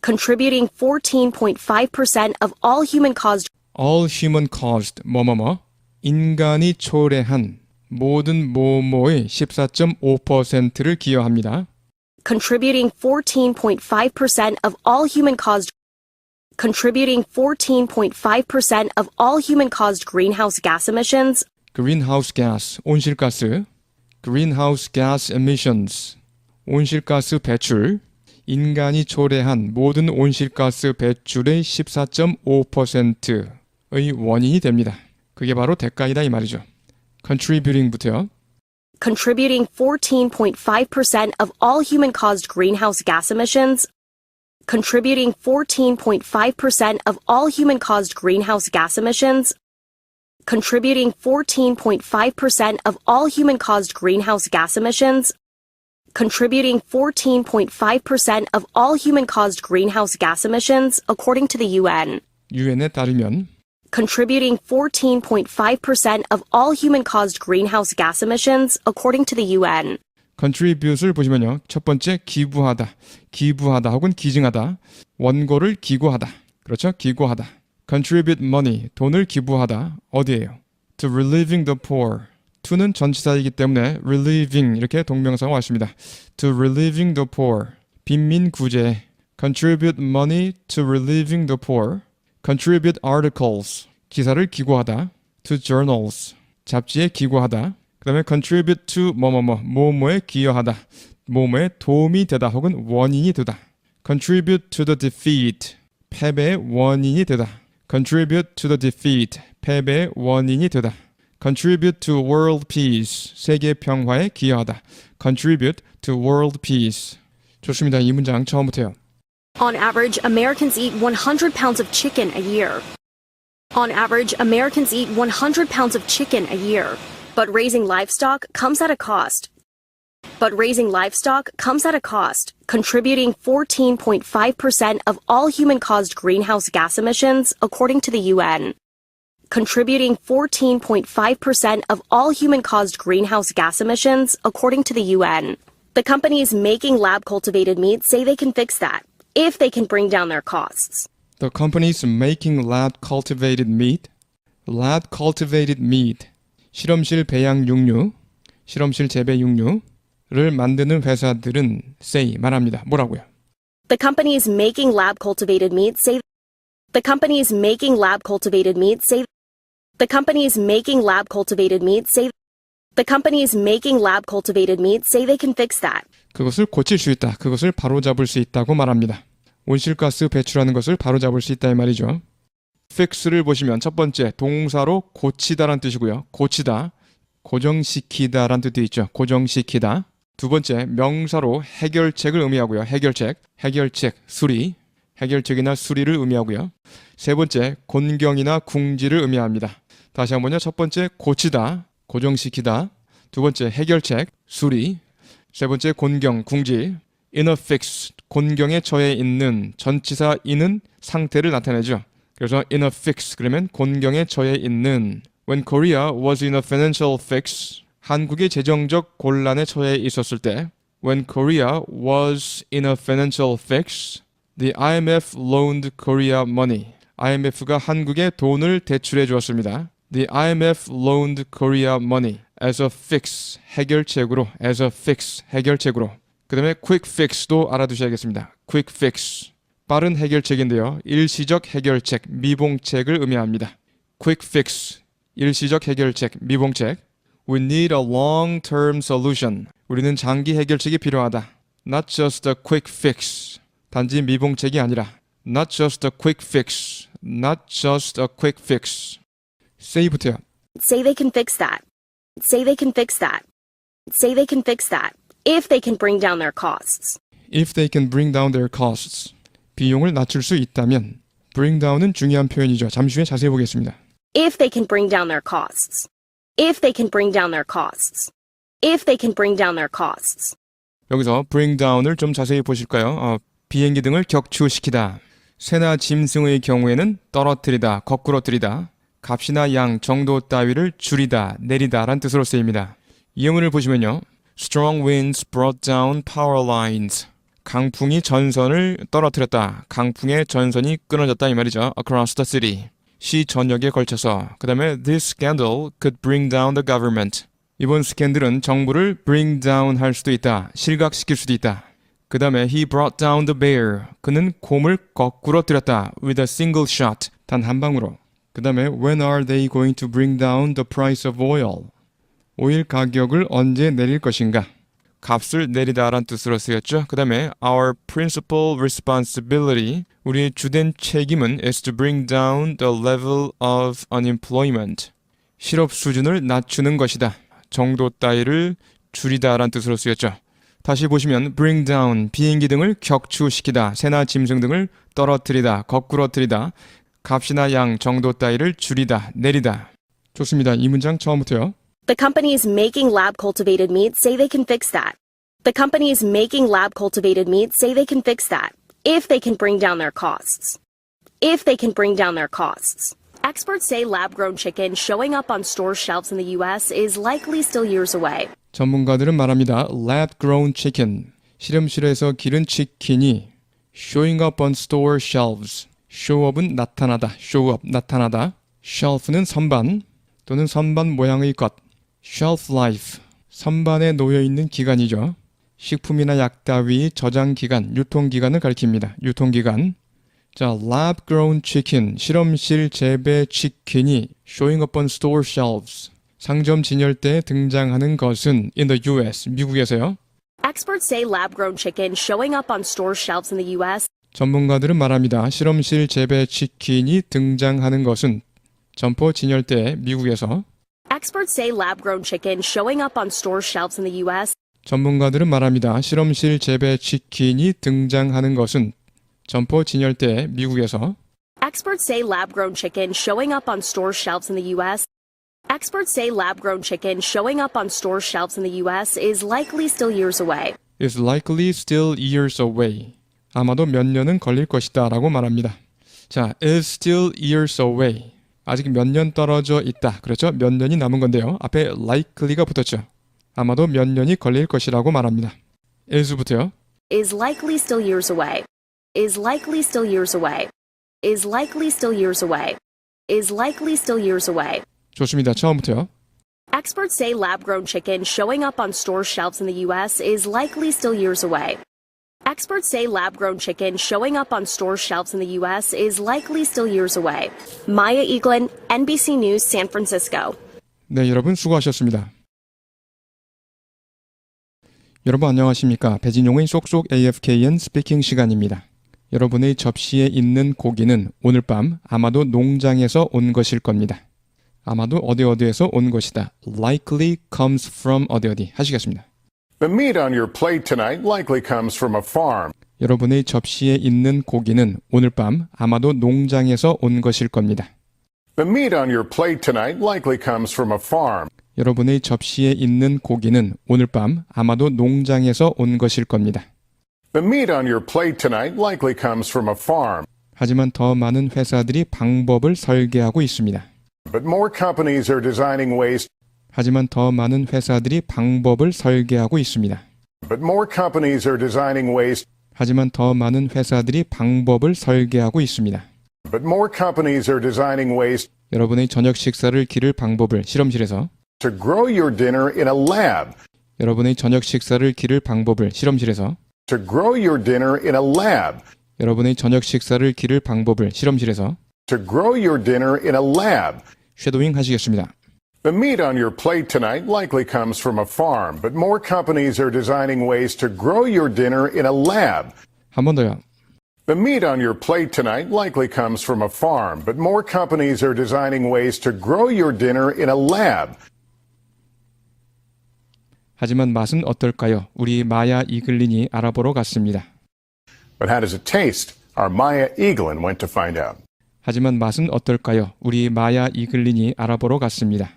contributing 14.5% of all human-caused all human caused 뭐뭐뭐 인간이 초래한 모든 뭐뭐의 14.5%를 기여합니다. contributing 14.5% of all human-caused contributing 14.5% of all human-caused greenhouse gas emissions. greenhouse gas, 온실가스, greenhouse gas emissions, 온실가스 배출, 인간이 초래한 모든 온실가스 배출의 14.5%의 원인이 됩니다. 그게 바로 대가이다 이 말이죠. contributing부터요. Contributing 14.5% of all human-caused greenhouse gas emissions. Contributing 14.5% of all human-caused greenhouse gas emissions. Contributing 14.5% of all human-caused greenhouse gas emissions. Contributing 14.5% of all human-caused greenhouse gas emissions, according to the UN. 유엔에 따르면 Contributing 14.5% of all human-caused greenhouse gas emissions, according to the UN. contribute을 보시면요. 첫 번째 기부하다, 기부하다 혹은 기증하다, 원고를 기고하다. 그렇죠? 기고하다. contribute money, 돈을 기부하다. 어디예요? to relieving the poor. to는 전치사이기 때문에 relieving 이렇게 동명사가 왔습니다. to relieving the poor. 빈민 구제. contribute money to relieving the poor. contribute articles. 기사를 기고하다. to journals. 잡지에 기고하다. 그 다음에 contribute to 뭐뭐에 기여하다. 뭐뭐에 도움이 되다 혹은 원인이 되다. contribute to the defeat. 패배의 원인이 되다. contribute to the defeat. 패배의 원인이 되다. contribute to world peace. 세계 평화에 기여하다. contribute to world peace. 좋습니다. 이 문장 처음부터요. On average, Americans eat 100 pounds of chicken a year. On average, Americans eat 100 pounds of chicken a year. But raising livestock comes at a cost. Contributing 14.5% of all human-caused greenhouse gas emissions, according to the UN. Contributing 14.5% of all human-caused greenhouse gas emissions, according to the UN. The companies making lab-cultivated meat say they can fix that, if they can bring down their costs. The companies making lab-cultivated meat, 실험실 배양 육류, 실험실 재배 육류를 만드는 회사들은 say 말합니다. 뭐라고요? The companies making lab-cultivated meat say they can fix that. 그것을 고칠 수 있다. 그것을 바로잡을 수 있다고 말합니다. 온실가스 배출하는 것을 바로잡을 수 있다 이 말이죠. fix를 보시면 첫 번째 동사로 고치다란 뜻이고요. 고치다, 고정시키다란 뜻도 있죠. 고정시키다. 두 번째 명사로 해결책을 의미하고요. 해결책, 수리, 해결책이나 수리를 의미하고요. 세 번째 곤경이나 궁지를 의미합니다. 다시 한번요. 첫 번째 고치다, 고정시키다. 두 번째 해결책, 수리. 세 번째 곤경, 궁지. in a fix, 곤경에 처해 있는 전치사 in은 상태를 나타내죠. 그래서 in a fix 그러면 곤경에 처해 있는. When Korea was in a financial fix, 한국이 재정적 곤란에 처해 있었을 때. When Korea was in a financial fix, the IMF loaned Korea money. IMF가 한국에 돈을 대출해 주었습니다. The IMF loaned Korea money as a fix, 해결책으로. 그 다음에 quick fix도 알아두셔야겠습니다. quick fix. 빠른 해결책인데요. 일시적 해결책, 미봉책을 의미합니다. quick fix, 일시적 해결책, 미봉책. We need a long-term solution. 우리는 장기 해결책이 필요하다. Not just a quick fix. 단지 미봉책이 아니라 Not just a quick fix. say부터요. Say they can fix that. If they can bring down their costs. If they can bring down their costs. 비용을 낮출 수 있다면. bring down은 중요한 표현이죠. 잠시 후에 자세히 보겠습니다. If they can bring down their costs. 여기서 bring down을 좀 자세히 보실까요? 비행기 등을 격추시키다. 새나 짐승의 경우에는 떨어뜨리다, 거꾸러뜨리다. 값이나 양, 정도 따위를 줄이다, 내리다 라는 뜻으로 쓰입니다. 예문을 보시면요. Strong winds brought down power lines. 강풍이 전선을 떨어뜨렸다. 강풍의 전선이 끊어졌다 이 말이죠. Across the city. 시 전역에 걸쳐서. 그 다음에 This scandal could bring down the government. 이번 스캔들은 정부를 bring down 할 수도 있다. 실각시킬 수도 있다. 그 다음에 He brought down the bear. 그는 곰을 거꾸러뜨렸다. With a single shot. 단 한 방으로. 그 다음에 When are they going to bring down the price of oil? 오일 가격을 언제 내릴 것인가? 값을 내리다라는 뜻으로 쓰였죠. 그 다음에 Our principal responsibility, 우리의 주된 책임은 is to bring down the level of unemployment. 실업 수준을 낮추는 것이다. 정도 따위를 줄이다라는 뜻으로 쓰였죠. 다시 보시면 bring down, 비행기 등을 격추시키다, 새나 짐승 등을 떨어뜨리다, 거꾸러뜨리다, 값이나 양, 정도 따위를 줄이다, 내리다. 좋습니다. 이 문장 처음부터요. The companies making lab-cultivated meat say they can fix that. If they can bring down their costs. Experts say lab-grown chicken showing up on store shelves in the U.S. is likely still years away. 전문가들은 말합니다. Lab-grown chicken, 실험실에서 기른 치킨이 showing up on store shelves. show up은 나타나다, show up, 나타나다. shelf는 선반 또는 선반 모양의 것. shelf life, 선반에 놓여있는 기간이죠. 식품이나 약 따위 저장 기간, 유통 기간을 가리킵니다. 유통 기간. 자, lab-grown chicken, 실험실 재배 치킨이 showing up on store shelves, 상점 진열대에 등장하는 것은 in the US, 미국에서요. Experts say lab-grown chicken showing up on store shelves in the U.S. 전문가들은 말합니다. 실험실 재배 치킨이 등장하는 것은 점포 진열대에 미국에서. Experts say lab-grown chicken showing up on store shelves in the U.S. 전문가들은 말합니다. 실험실 재배 치킨이 등장하는 것은 점포 진열대에 미국에서. Experts say lab-grown chicken showing up on store shelves in the U.S. Experts say lab-grown chicken showing up on store shelves in the U.S. is likely still years away. is likely still years away. 아마도 몇 년은 걸릴 것이다 라고 말합니다. 자, is still years away. 아직 몇 년 떨어져 있다. 그렇죠? 몇 년이 남은 건데요. 앞에 likely가 붙었죠. 아마도 몇 년이 걸릴 것이라고 말합니다. is부터요. Is likely still years away. Is likely still years away. Is likely still years away. Is likely still years away. 좋습니다. 처음부터요. Experts say lab-grown chicken showing up on store shelves in the U.S. is likely still years away. Experts say lab-grown chicken showing up on store shelves in the U.S. is likely still years away. Maya Eaglin, NBC News, San Francisco. 네, 여러분 수고하셨습니다. 여러분 안녕하십니까? 배진용의 쏙쏙 AFKN 스피킹 시간입니다. 여러분의 접시에 있는 고기는 오늘 밤 아마도 농장에서 온 것일 겁니다. 아마도 어디어디에서 온 것이다. Likely comes from 어디어디 하시겠습니다. The meat on your plate tonight likely comes from a farm. 여러분의 접시에 있는 고기는 오늘 밤 아마도 농장에서 온 것일 겁니다. The meat on your plate tonight likely comes from a farm. 여러분의 접시에 있는 고기는 오늘 밤 아마도 농장에서 온 것일 겁니다. The meat on your plate tonight likely comes from a farm. 하지만 더 많은 회사들이 방법을 설계하고 있습니다. But more companies are designing ways. 하지만 더 많은 회사들이 방법을 설계하고 있습니다. But more companies are designing ways. 하지만 더 많은 회사들이 방법을 설계하고 있습니다. But more companies are designing ways 여러분의 저녁 식사를 기를 방법을 실험실에서 to grow your dinner in a lab. 여러분의 저녁 식사를 기를 방법을 실험실에서 To grow your dinner in a lab. 여러분의 저녁 식사를 기를 방법을 실험실에서 To grow your dinner in a lab. 쉐도잉 하시겠습니다. The meat on your plate tonight likely comes from a farm, but more companies are designing ways to grow your dinner in a lab. 한 번 더요. The meat on your plate tonight likely comes from a farm, but more companies are designing ways to grow your dinner in a lab. 하지만 맛은 어떨까요? 우리 마야 이글린이 알아보러 갔습니다. But how does it taste? Our Maya Eaglin went to find out. 하지만 맛은 어떨까요? 우리 마야 이글린이 알아보러 갔습니다.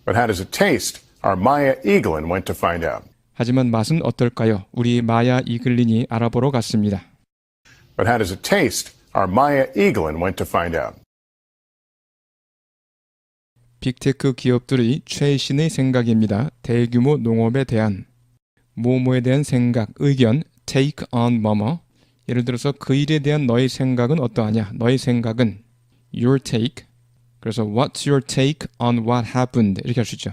But how does it taste? Our Maya Eaglin went to find out. 하지만 맛은 어떨까요? 우리 마야 이글린이 알아보러 갔습니다. But how does it taste? Our Maya Eaglin went to find out. 빅테크 기업들의 최신의 생각입니다. 대규모 농업에 대한 뭐뭐에 대한 생각, 의견, take on 뭐뭐. 예를 들어서 그 일에 대한 너의 생각은 어떠하냐? 너의 생각은 your take. 그래서 what's your take on what happened? 이렇게 할 수 있죠.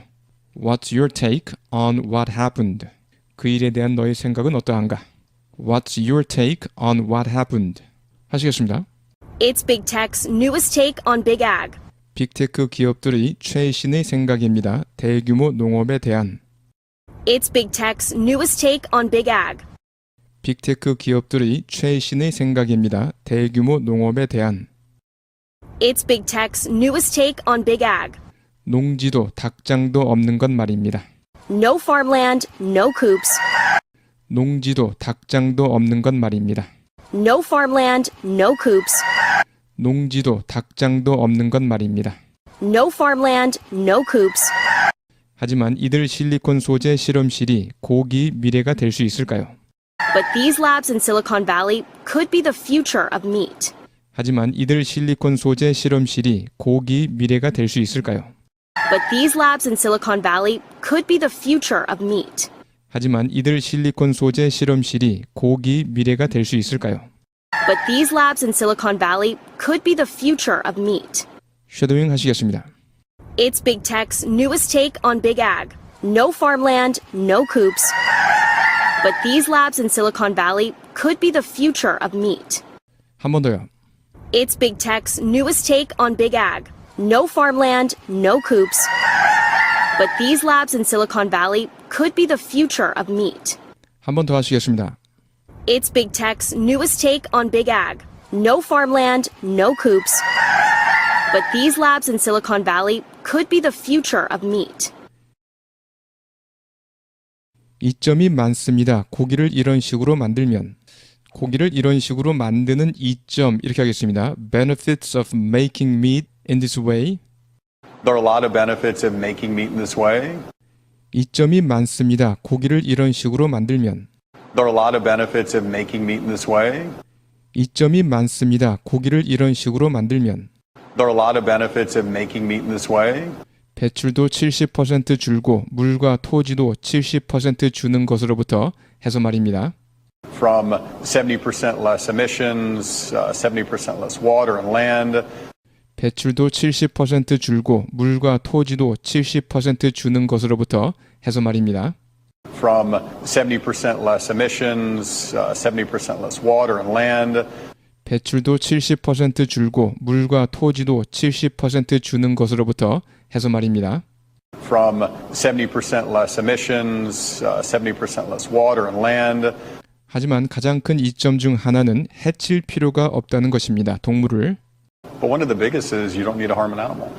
What's your take on what happened? 그 일에 대한 너의 생각은 어떠한가? What's your take on what happened? 하시겠습니다. It's Big Tech's newest take on Big Ag. 빅테크 기업들의 최신의 생각입니다. 대규모 농업에 대한 It's Big Tech's newest take on Big Ag. 빅테크 기업들의 최신의 생각입니다. 대규모 농업에 대한 It's Big Tech's newest take on Big Ag. 농지도 닭장도 없는 것 말입니다. No farmland, no coops. 농지도 닭장도 없는 것 말입니다. No farmland, no coops. 농지도 닭장도 없는 것 말입니다. No farmland, no coops. 하지만 이들 실리콘 소재 실험실이 고기 미래가 될 수 있을까요? But these labs in Silicon Valley could be the future of meat. 하지만 이들 실리콘 소재 실험실이 고기 미래가 될 수 있을까요? But these labs in Silicon Valley could be the future of meat. 하지만 이들 실리콘 소재 실험실이 고기 미래가 될 수 있을까요? But these labs in Silicon Valley could be the future of meat. 쉐도잉 하시겠습니다. It's Big Tech's newest take on Big Ag. No farmland, no coops. But these labs in Silicon Valley could be the future of meat. 한 번 더요. It's Big Tech's newest take on Big Ag. No farmland, no coops. But these labs in Silicon Valley could be the future of meat. 한 번 더 하시겠습니다. It's Big Tech's newest take on Big Ag. No farmland, no coops. But these labs in Silicon Valley could be the future of meat. 이점이 많습니다. 고기를 이런 식으로 만들면 고기를 이런 식으로 만드는 이점 이렇게 하겠습니다. Benefits of making meat in this way. There are a lot of benefits of making meat in this way. 이점이 많습니다. 고기를 이런 식으로 만들면. There are a lot of benefits of making meat in this way. 이점이 많습니다. 고기를 이런 식으로 만들면. There are a lot of benefits of making meat in this way. 배출도 70% 줄고 물과 토지도 70% 주는 것으로부터 해서 말입니다. From 70% less emissions, 70% less water and land. 배출도 70% 줄고 물과 토지도 70% 주는 것으로부터 해서 말입니다. From 70% less emissions, 70% less water and land. 배출도 70% 줄고 물과 토지도 70% 주는 것으로부터 해서 말입니다. From 70% less emissions, 70% less water and land. 하지만 가장 큰 이점 중 하나는 해칠 필요가 없다는 것입니다. 동물을. But one of the biggest is you don't need to harm an animal.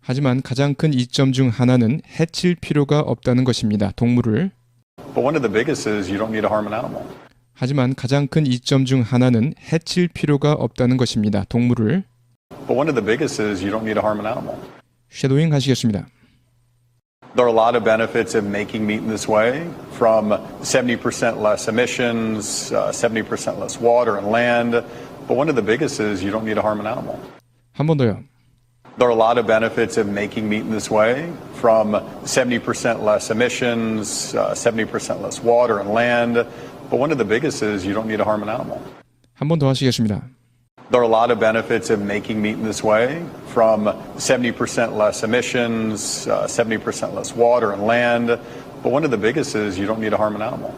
하지만 가장 큰 이점 중 하나는 해칠 필요가 없다는 것입니다. 동물을. But one of the biggest is you don't need to harm an animal. 하지만 가장 큰 이점 중 하나는 해칠 필요가 없다는 것입니다. 동물을. But one of the biggest is you don't need to harm an animal. 섀도잉 하시겠습니다. There are a lot of benefits of making meat in this way, from 70% less emissions, 70% less water and land. But one of the biggest is you don't need to harm an animal. 한 번 더요. There are a lot of benefits of making meat in this way, from 70% less emissions, 70% less water and land. But one of the biggest is you don't need to harm an animal. 한 번 더 하시겠습니다. There are a lot of benefits of making meat in this way, from 70% less emissions, 70% less water and land. But one of the biggest is you don't need to harm an animal.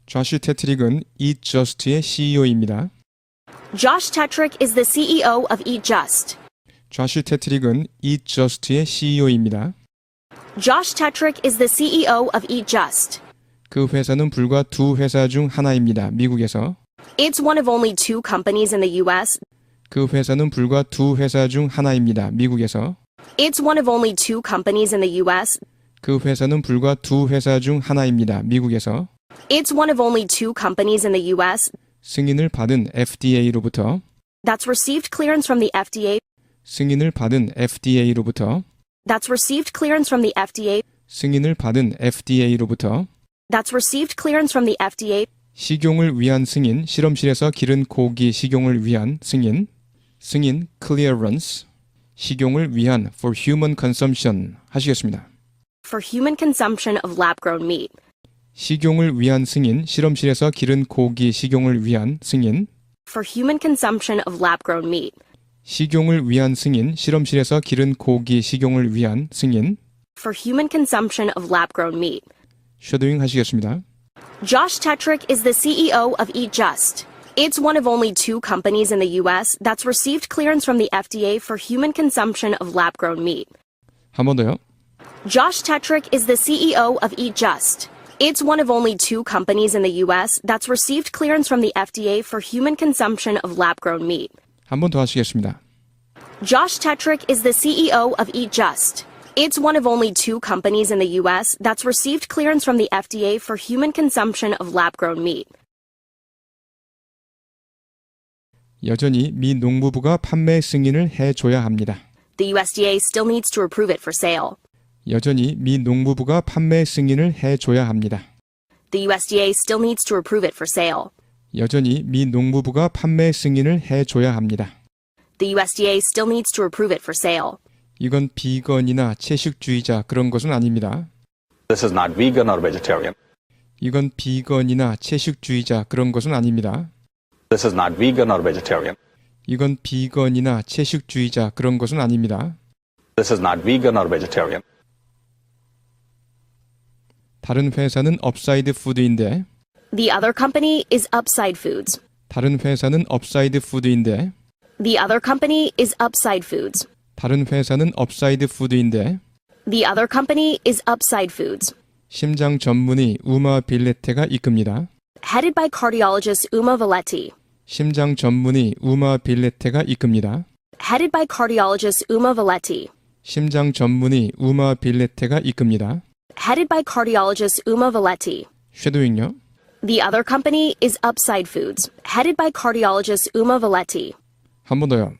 조시 테트릭은 Eat Just의 CEO입니다. Josh Tetrick is the CEO of Eat Just. 조시 테트릭은 Eat Just의 CEO입니다. Josh Tetrick is the CEO of Eat Just. 그 회사는 불과 두 회사 중 하나입니다. 미국에서. It's one of only two companies in the U.S. 그 회사는 불과 두 회사 중 하나입니다. 미국에서. It's one of only two companies in the U.S. 그 회사는 불과 두 회사 중 하나입니다. 미국에서. It's one of only two companies in the U.S. 승인을 받은 FDA로부터. that's received clearance from the FDA. 승인을 받은 FDA로부터. that's received clearance from the FDA. 승인을 받은 FDA로부터. that's received clearance from the FDA. 식용을 위한 승인, 실험실에서 기른 고기 식용을 위한 승인, 승인 clearance, 식용을 위한 for human consumption 하시겠습니다. for human consumption of lab-grown meat. 식용을 위한 승인, 실험실에서 기른 고기 식용을 위한 승인, for human consumption of lab-grown meat. 식용을 위한 승인, 실험실에서 기른 고기 식용을 위한 승인, for human consumption of lab-grown meat. 쉐도잉 하시겠습니다. Josh Tetrick is the CEO of Eat Just. It's one of only two companies in the U.S. that's received clearance from the FDA for human consumption of lab-grown meat. 한 번 더요. Josh Tetrick is the CEO of Eat Just. It's one of only two companies in the U.S. that's received clearance from the FDA for human consumption of lab-grown meat. 한 번 더 하시겠습니다. Josh Tetrick is the CEO of Eat Just. It's one of only two companies in the U.S. that's received clearance from the FDA for human consumption of lab-grown meat. 여전히 미 농무부가 판매 승인을 해줘야 합니다. The USDA still needs to approve it for sale. 여전히 미 농무부가 판매 승인을 해줘야 합니다. The USDA still needs to approve it for sale. 여전히 미 농무부가 판매 승인을 해줘야 합니다. The USDA still needs to approve it for sale. 이건 비건이나 채식주의자 그런 것은 아닙니다. This is not vegan or vegetarian. 이건 비건이나 채식주의자 그런 것은 아닙니다. This is not vegan or vegetarian. 이건 비건이나 채식주의자 그런 것은 아닙니다. This is not vegan or vegetarian. 다른 회사는 업사이드 푸드인데 The other company is Upside Foods. 다른 회사는 업사이드 푸드인데 The other company is Upside Foods. 다른 회사는 업사이드 푸드인데 The other company is Upside Foods. 심장 전문의 우마 빌레테가 이끕니다. Headed by cardiologist Uma Valetti. 심장 전문의 우마 빌레테가 이끕니다. Headed by cardiologist Uma Valetti. 심장 전문의 우마 빌레테가 이끕니다. Headed by cardiologist Uma Valetti. 쉐도잉요. The other company is Upside Foods, headed by cardiologist Uma Valetti. 한 번 더요.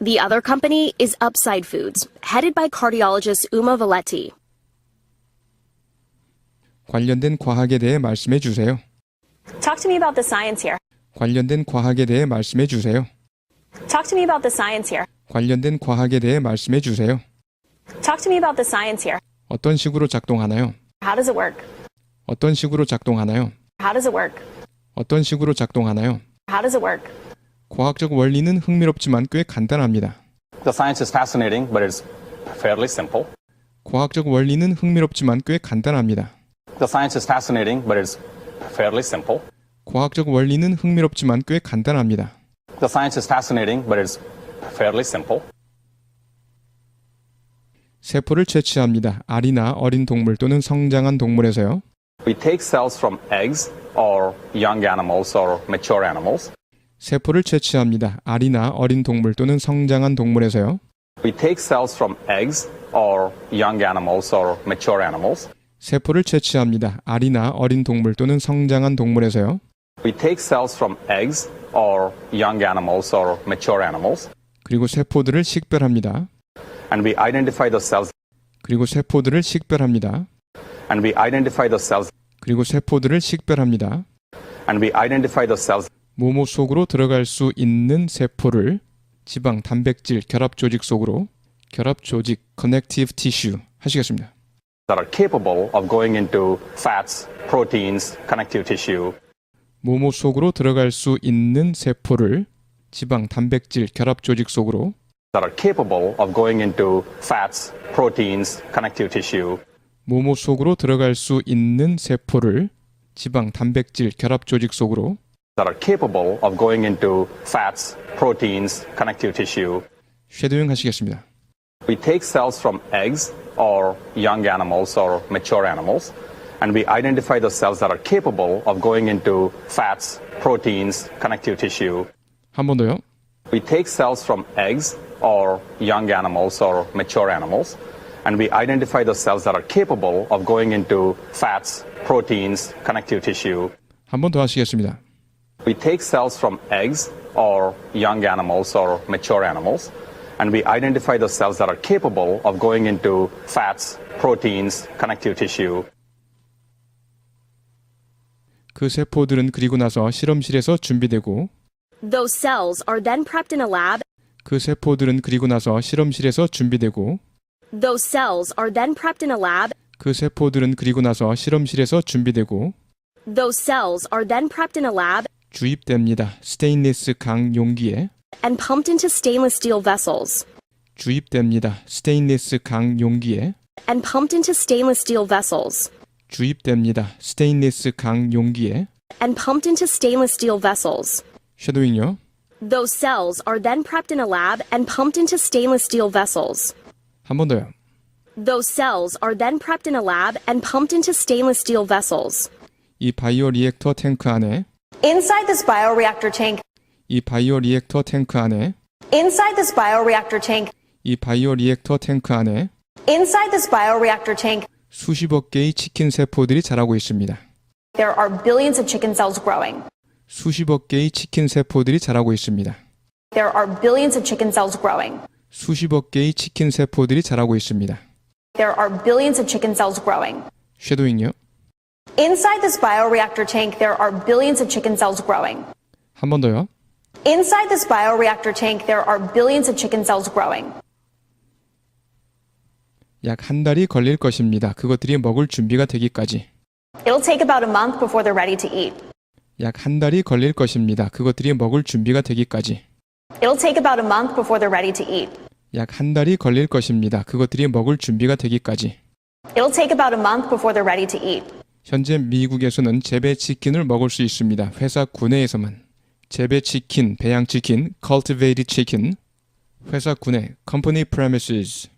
The other company is Upside Foods, headed by cardiologist Uma Valetti. 관련된 과학에 대해 말씀해 주세요. Talk to me about the science here. 관련된 과학에 대해 말씀해 주세요. Talk to me about the science here. 관련된 과학에 대해 말씀해 주세요. Talk to me about the science here. 어떤 식으로 작동하나요? How does it work? 어떤 식으로 작동하나요? How does it work? 어떤 식으로 작동하나요? How does it work? 과학적 원리는 흥미롭지만 꽤 간단합니다. The science is fascinating, but it's fairly simple. 과학적 원리는 흥미롭지만 꽤 간단합니다. The science is fascinating, but it's fairly simple. 과학적 원리는 흥미롭지만 꽤 간단합니다. The science is fascinating, but it's fairly simple. 세포를 채취합니다. 알이나 어린 동물 또는 성장한 동물에서요. We take cells from eggs or young animals or mature animals. 세포를 채취합니다. 알이나 어린 동물 또는 성장한 동물에서요. We take cells from eggs or young animals or mature animals. 세포를 채취합니다. 알이나 어린 동물 또는 성장한 동물에서요. We take cells from eggs or young animals or mature animals. 그리고 세포들을 식별합니다. And we identify the cells. 그리고 세포들을 식별합니다. And we identify the cells. 그리고 세포들을 식별합니다. And we identify the cells 모모 속으로 들어갈 수 있는 세포를 지방, 단백질, 결합 조직 속으로 결합 조직, connective tissue 하시겠습니다. that are capable of going into fats, proteins, connective tissue. 모모 속으로 들어갈 수 있는 세포를 지방, 단백질, 결합 조직 속으로 that are capable of going into fats, proteins, connective tissue. 모모 속으로 들어갈 수 있는 세포를 지방, 단백질, 결합 조직 속으로 that are capable of going into fats, proteins, connective tissue. 쉐도잉 하시겠습니다. We take cells from eggs or young animals or mature animals, and we identify the cells that are capable of going into fats, proteins, connective tissue. 한 번 더요. We take cells from eggs or young animals or mature animals, and we identify the cells that are capable of going into fats, proteins, connective tissue. 한 번 더 하시겠습니다. We take cells from eggs or young animals or mature animals, and we identify the cells that are capable of going into fats, proteins, connective tissue. 그 세포들은 그리고 나서 실험실에서 준비되고 Those cells are then prepped in a lab. 그 세포들은 그리고 나서 실험실에서 준비되고 Those cells are then prepped in a lab. 그 세포들은 그리고 나서 실험실에서 준비되고 Those cells are then prepped in a lab 주입됩니다. 스테인리스 강 용기에 and pumped into stainless steel vessels. 주입됩니다. 스테인리스 강 용기에 And pumped into stainless steel vessels. 주입됩니다. 스테인리스 강 용기에 And pumped into stainless steel vessels. 쉐도잉요. Those cells are then prepped in a lab and pumped into stainless steel vessels. 한 번 더요. Those cells are then prepped in a lab and pumped into stainless steel vessels. 이 바이오 리액터 탱크 안에 Inside this bioreactor tank, 이 바이오 리액터 탱크 안에 inside this bioreactor tank, 이 바이오 리액터 탱크 안에 inside this bioreactor tank, 수십억 개의 치킨 세포들이 자라고 있습니다. there are billions of chicken cells growing. 수십억 개의 치킨 세포들이 자라고 있습니다. There are billions of chicken cells growing. 수십억 개의 치킨 세포들이 자라고 있습니다. There are billions of chicken cells growing. 쉐도잉요. Inside this bioreactor tank, there are billions of chicken cells growing. 한 번 더요. Inside this bioreactor tank, there are billions of chicken cells growing. 약 한 달이 걸릴 것입니다. 그것들이 먹을 준비가 되기까지. It'll take about a month before they're ready to eat. 약 한 달이 걸릴 것입니다. 그것들이 먹을 준비가 되기까지. It'll take about a month before they're ready to eat. 약 한 달이 걸릴 것입니다. 그것들이 먹을 준비가 되기까지. It'll take about a month before they're ready to eat. 현재 미국에서는 재배 치킨을 먹을 수 있습니다. 회사 구내에서만. 재배 치킨, 배양 치킨, cultivated chicken. 회사 구내, company premises.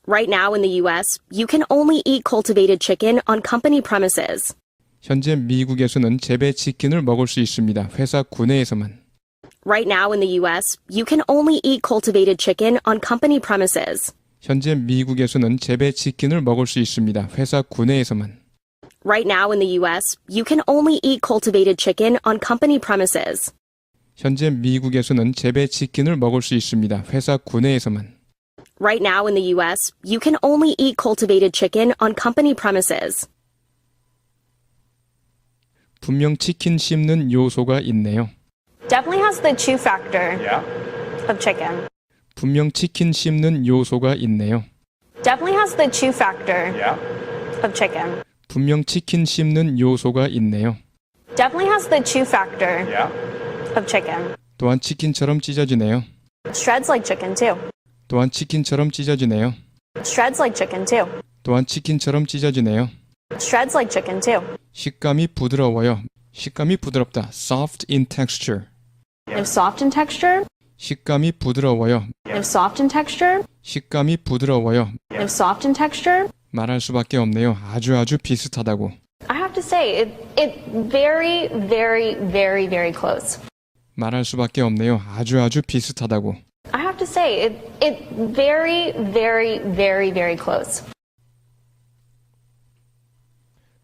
Right now in the US, you can only eat cultivated chicken on company premises. 현재 미국에서는 재배 치킨을 먹을 수 있습니다. 회사 구내에서만. Right now in the US, you can only eat cultivated chicken on company premises. 현재 미국에서는 재배 치킨을 먹을 수 있습니다. 회사 구내에서만. Right now in the US, you can only eat cultivated chicken on company premises. 현재 미국에서는 재배 치킨을 먹을 수 있습니다. 회사 구내에서만. Right now in the US, you can only eat cultivated chicken on company premises. 분명 치킨 씹는 요소가 있네요. Definitely has the chew factor Yeah. of chicken. 분명 치킨 씹는 요소가 있네요. Definitely has the chew factor Yeah. of chicken. 분명 치킨 씹는 요소가 있네요. Definitely has the chew factor Yeah. of chicken. 또한 치킨처럼 찢어지네요. Shreds like chicken too. 또한 치킨처럼 찢어지네요. Shreds like chicken too. 또한 치킨처럼 찢어지네요. Shreds like chicken too. 식감이 부드러워요. 식감이 부드럽다. Soft in texture. If soft in texture, 식감이 부드러워요. if soft in texture, 식감이 부드러워요. if soft in texture, 말할 수밖에 없네요. 아주 비슷하다고. I have to say it very, very, very, very close. 말할 수밖에 없네요. 아주 비슷하다고. I have to say it very, very, very, very close.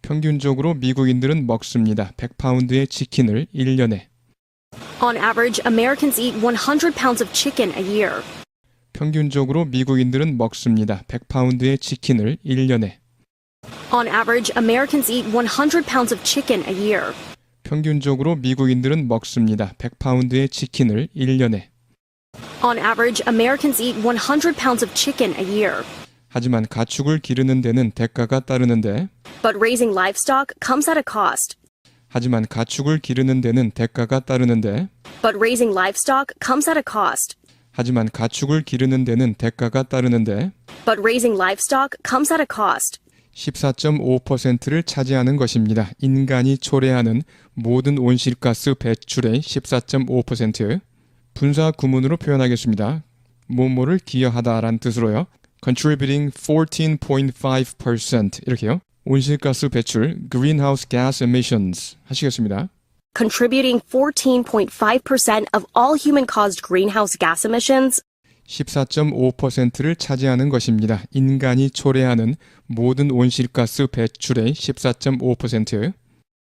평균적으로 미국인들은 먹습니다. 100파운드의 치킨을 1년에. On average, Americans eat 100 pounds of chicken a year. 평균적으로 미국인들은 먹습니다. 100파운드의 치킨을 1년에. On average, Americans eat 100 pounds of chicken a year. 평균적으로 미국인들은 먹습니다. 100파운드의 치킨을 1년에. On average, Americans eat 100 pounds of chicken a year. 하지만 가축을 기르는 데는 대가가 따르는데 But raising livestock comes at a cost. 하지만 가축을 기르는 데는 대가가 따르는데 But raising livestock comes at a cost. 하지만 가축을 기르는 데는 대가가 따르는데 But raising livestock comes at a cost. 14.5%를 차지하는 것입니다. 인간이 초래하는 모든 온실가스 배출의 14.5%. 분사 구문으로 표현하겠습니다. 뭐뭐를 기여하다라는 뜻으로요. Contributing 14.5% 이렇게요. 온실가스 배출, greenhouse gas emissions 하시겠습니다. Contributing 14.5% of all human-caused greenhouse gas emissions. 14.5%를 차지하는 것입니다. 인간이 초래하는 모든 온실가스 배출의 14.5%.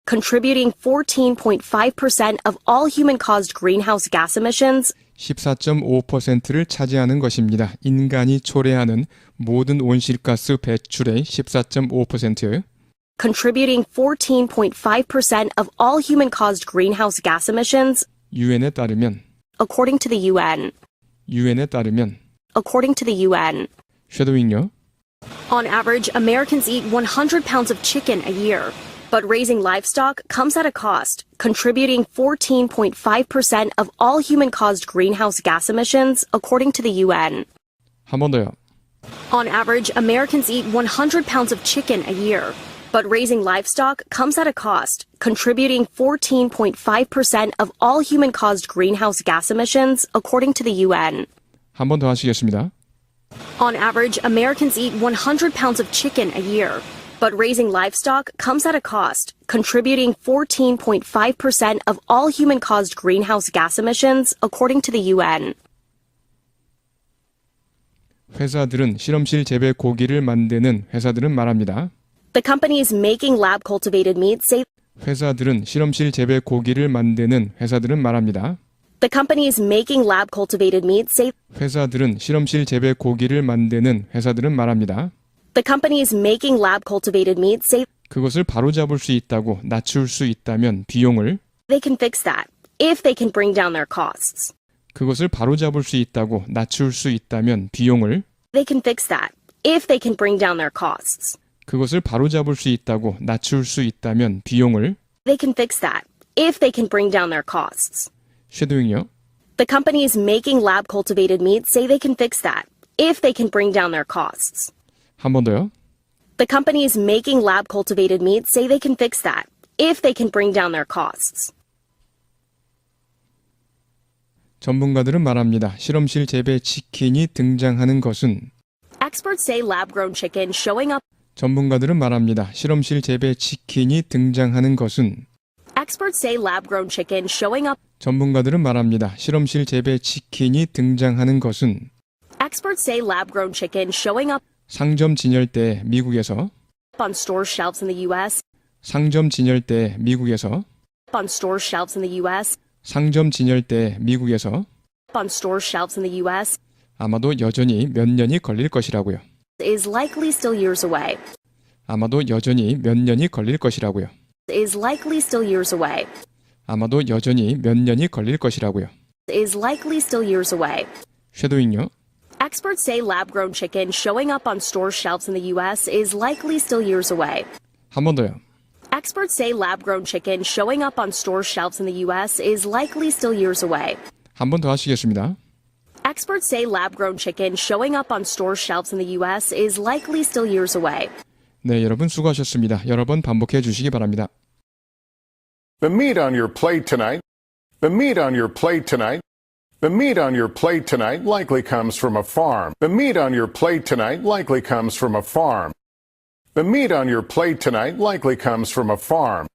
Contributing 14.5% of all human-caused greenhouse gas emissions. 14.5%를 차지하는 것입니다. 인간이 초래하는 모든 온실가스 배출의 14.5%. Contributing 14.5% of all human-caused greenhouse gas emissions. 유엔에 따르면 According to the UN. 유엔에 따르면 According to the UN. 쉐도잉요. On average, Americans eat 100 pounds of chicken a year. But raising livestock comes at a cost, contributing 14.5% of all human-caused greenhouse gas emissions, according to the UN. 한 번 더요. On average, Americans eat 100 pounds of chicken a year. But raising livestock comes at a cost, contributing 14.5% of all human-caused greenhouse gas emissions, according to the UN. 한 번 더 하시겠습니다. On average, Americans eat 100 pounds of chicken a year. But raising livestock comes at a cost, contributing 14.5% of all human-caused greenhouse gas emissions, according to the UN. 회사들은 실험실 재배 고기를 만드는 회사들은 말합니다. The companies making lab-cultivated meat say 회사들은 실험실 재배 고기를 만드는 회사들은 말합니다. the companies making lab-cultivated meat say 회사들은 실험실 재배 고기를 만드는 회사들은 말합니다. the companies making lab-cultivated meat say 그것을 바로잡을 수 있다고 낮출 수 있다면 비용을 they can fix that if they can bring down their costs. 그것을 바로잡을 수 있다고 낮출 수 있다면 비용을 They can fix that if they can bring down their costs. 그것을 바로잡을 수 있다고 낮출 수 있다면 비용을 They can fix that if they can bring down their costs. 쉐도잉요. The companies making lab-cultivated meat say they can fix that if they can bring down their costs. 한 번 더요. The companies making lab-cultivated meat say they can fix that if they can bring down their costs. 전문가들은 말합니다. 실험실 재배 치킨이 등장하는 것은 Experts say lab-grown chicken showing up. 전문가들은 말합니다. 실험실 재배 치킨이 등장하는 것은 Experts say lab-grown chicken showing up. 전문가들은 말합니다. 실험실 재배 치킨이 등장하는 것은 Experts say lab-grown chicken showing up 상점 진열대 미국에서 on store shelves in the U.S. 상점 진열대 미국에서 on store shelves in the US, 상점 진열대 미국에서 on store shelves in the US, 아마도 여전히 몇 년이 걸릴 것이라고요. is likely still years away, 아마도 여전히 몇 년이 걸릴 것이라고요. is likely still years away, 아마도 여전히 몇 년이 걸릴 것이라고요. is likely still years away. 쉐도잉요. Experts say lab-grown chicken showing up on store shelves in the US is likely still years away. 한 번 더요. Experts say lab-grown chicken showing up on store shelves in the US is likely still years away. 한 번 더 하시겠습니다. Experts say lab-grown chicken showing up on store shelves in the US is likely still years away. 네, 여러분 수고하셨습니다. 여러 번 반복해 주시기 바랍니다. The meat on your plate tonight. The meat on your plate tonight. The meat on your plate tonight likely comes from a farm. The meat on your plate tonight likely comes from a farm. The meat on your plate tonight likely comes from a farm.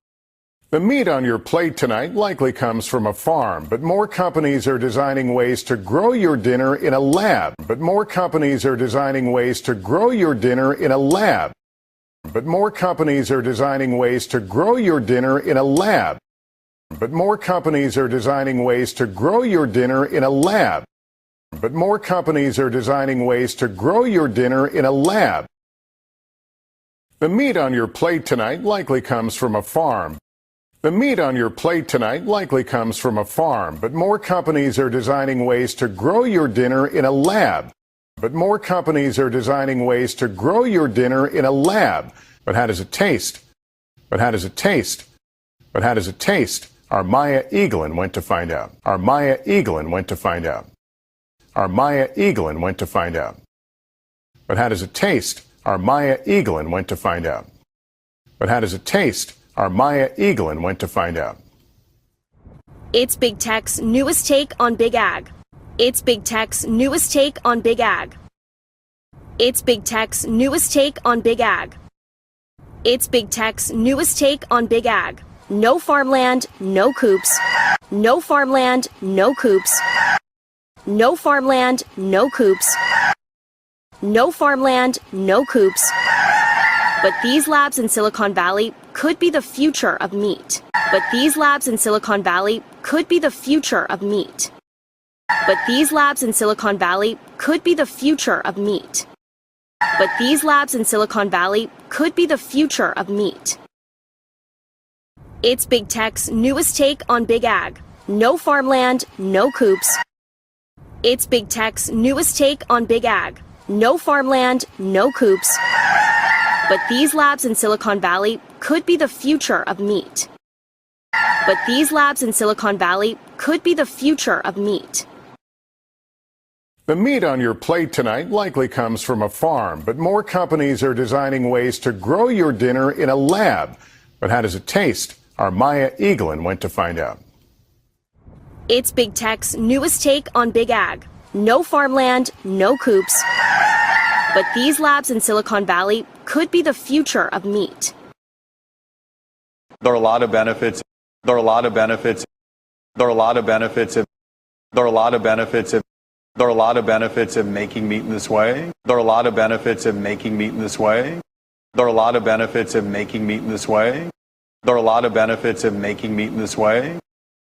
The meat on your plate tonight likely comes from a farm, but more companies are designing ways to grow your dinner in a lab. But more companies are designing ways to grow your dinner in a lab. But more companies are designing ways to grow your dinner in a lab. But more companies are designing ways to grow your dinner in a lab. But more companies are designing ways to grow your dinner in a lab. The meat on your plate tonight likely comes from a farm. The meat on your plate tonight likely comes from a farm, but more companies are designing ways to grow your dinner in a lab. But more companies are designing ways to grow your dinner in a lab. But how does it taste? But how does it taste? But how does it taste? Our Maya Eaglin went to find out. Our Maya Eaglin went to find out. Our Maya Eaglin went to find out. But how does it taste? Our Maya Eaglin went to find out. But how does it taste? Our Maya Eaglin went to find out. It's Big Tech's newest take on Big Ag. It's Big Tech's newest take on Big Ag. It's Big Tech's newest take on Big Ag. It's Big Tech's newest take on Big Ag. No farmland, no coops. No farmland, no coops. No farmland, no coops. No farmland, no coops. But these labs in Silicon Valley could be the future of meat. But these labs in Silicon Valley could be the future of meat. But these labs in Silicon Valley could be the future of meat. But these labs in Silicon Valley could be the future of meat. It's Big Tech's newest take on Big Ag. No farmland, no coops. It's Big Tech's newest take on Big Ag. No farmland, no coops. But these labs in Silicon Valley could be the future of meat. But these labs in Silicon Valley could be the future of meat. The meat on your plate tonight likely comes from a farm, but more companies are designing ways to grow your dinner in a lab. But how does it taste? Our Maya Eaglin went to find out. It's Big Tech's newest take on Big Ag. No farmland, no coops. But these labs in Silicon Valley could be the future of meat. There are a lot of benefits. There are a lot of benefits. There are a lot of benefits. There are a lot of benefits. There are a lot of benefits of making meat in this way. There are a lot of benefits of making meat in this way. There are a lot of benefits of making meat in this way. There are a lot of benefits of making meat in this way.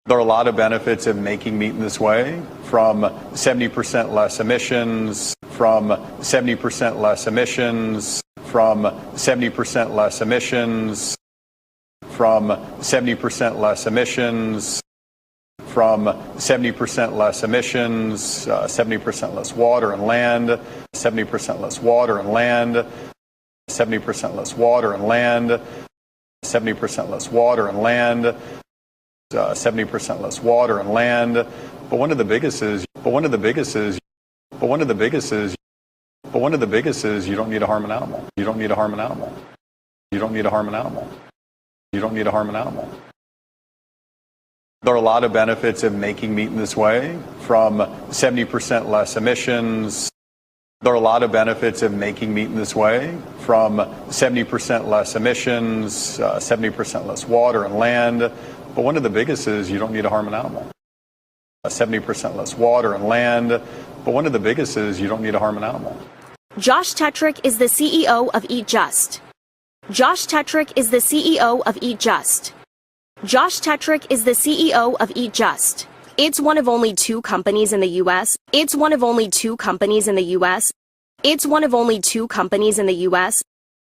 There are a lot of benefits of making meat in this way, from 70% less emissions, from 70% less emissions, from 70% less emissions, from 70% less emissions, from 70% less emissions, 70% less water and land, 70% less water and land, 70% less water and land, 70% less water and land, 70% less water and land. But one of the biggest is you don't need to harm an animal. You don't need to harm an animal. You don't need to harm an animal. You don't need to harm an animal. There are a lot of benefits of making meat in this way, from 70% less emissions. There are a lot of benefits of making meat in this way, from 70% less emissions, 70% less water and land. But one of the biggest is you don't need to harm an animal. 70% less water and land. But one of the biggest is you don't need to harm an animal. Josh Tetrick is the CEO of Eat Just. Josh Tetrick is the CEO of Eat Just. Josh Tetrick is the CEO of Eat Just. It's one of only 2 companies in the U.S. It's one of only 2 companies in the U.S. It's one of only 2 companies in the U.S.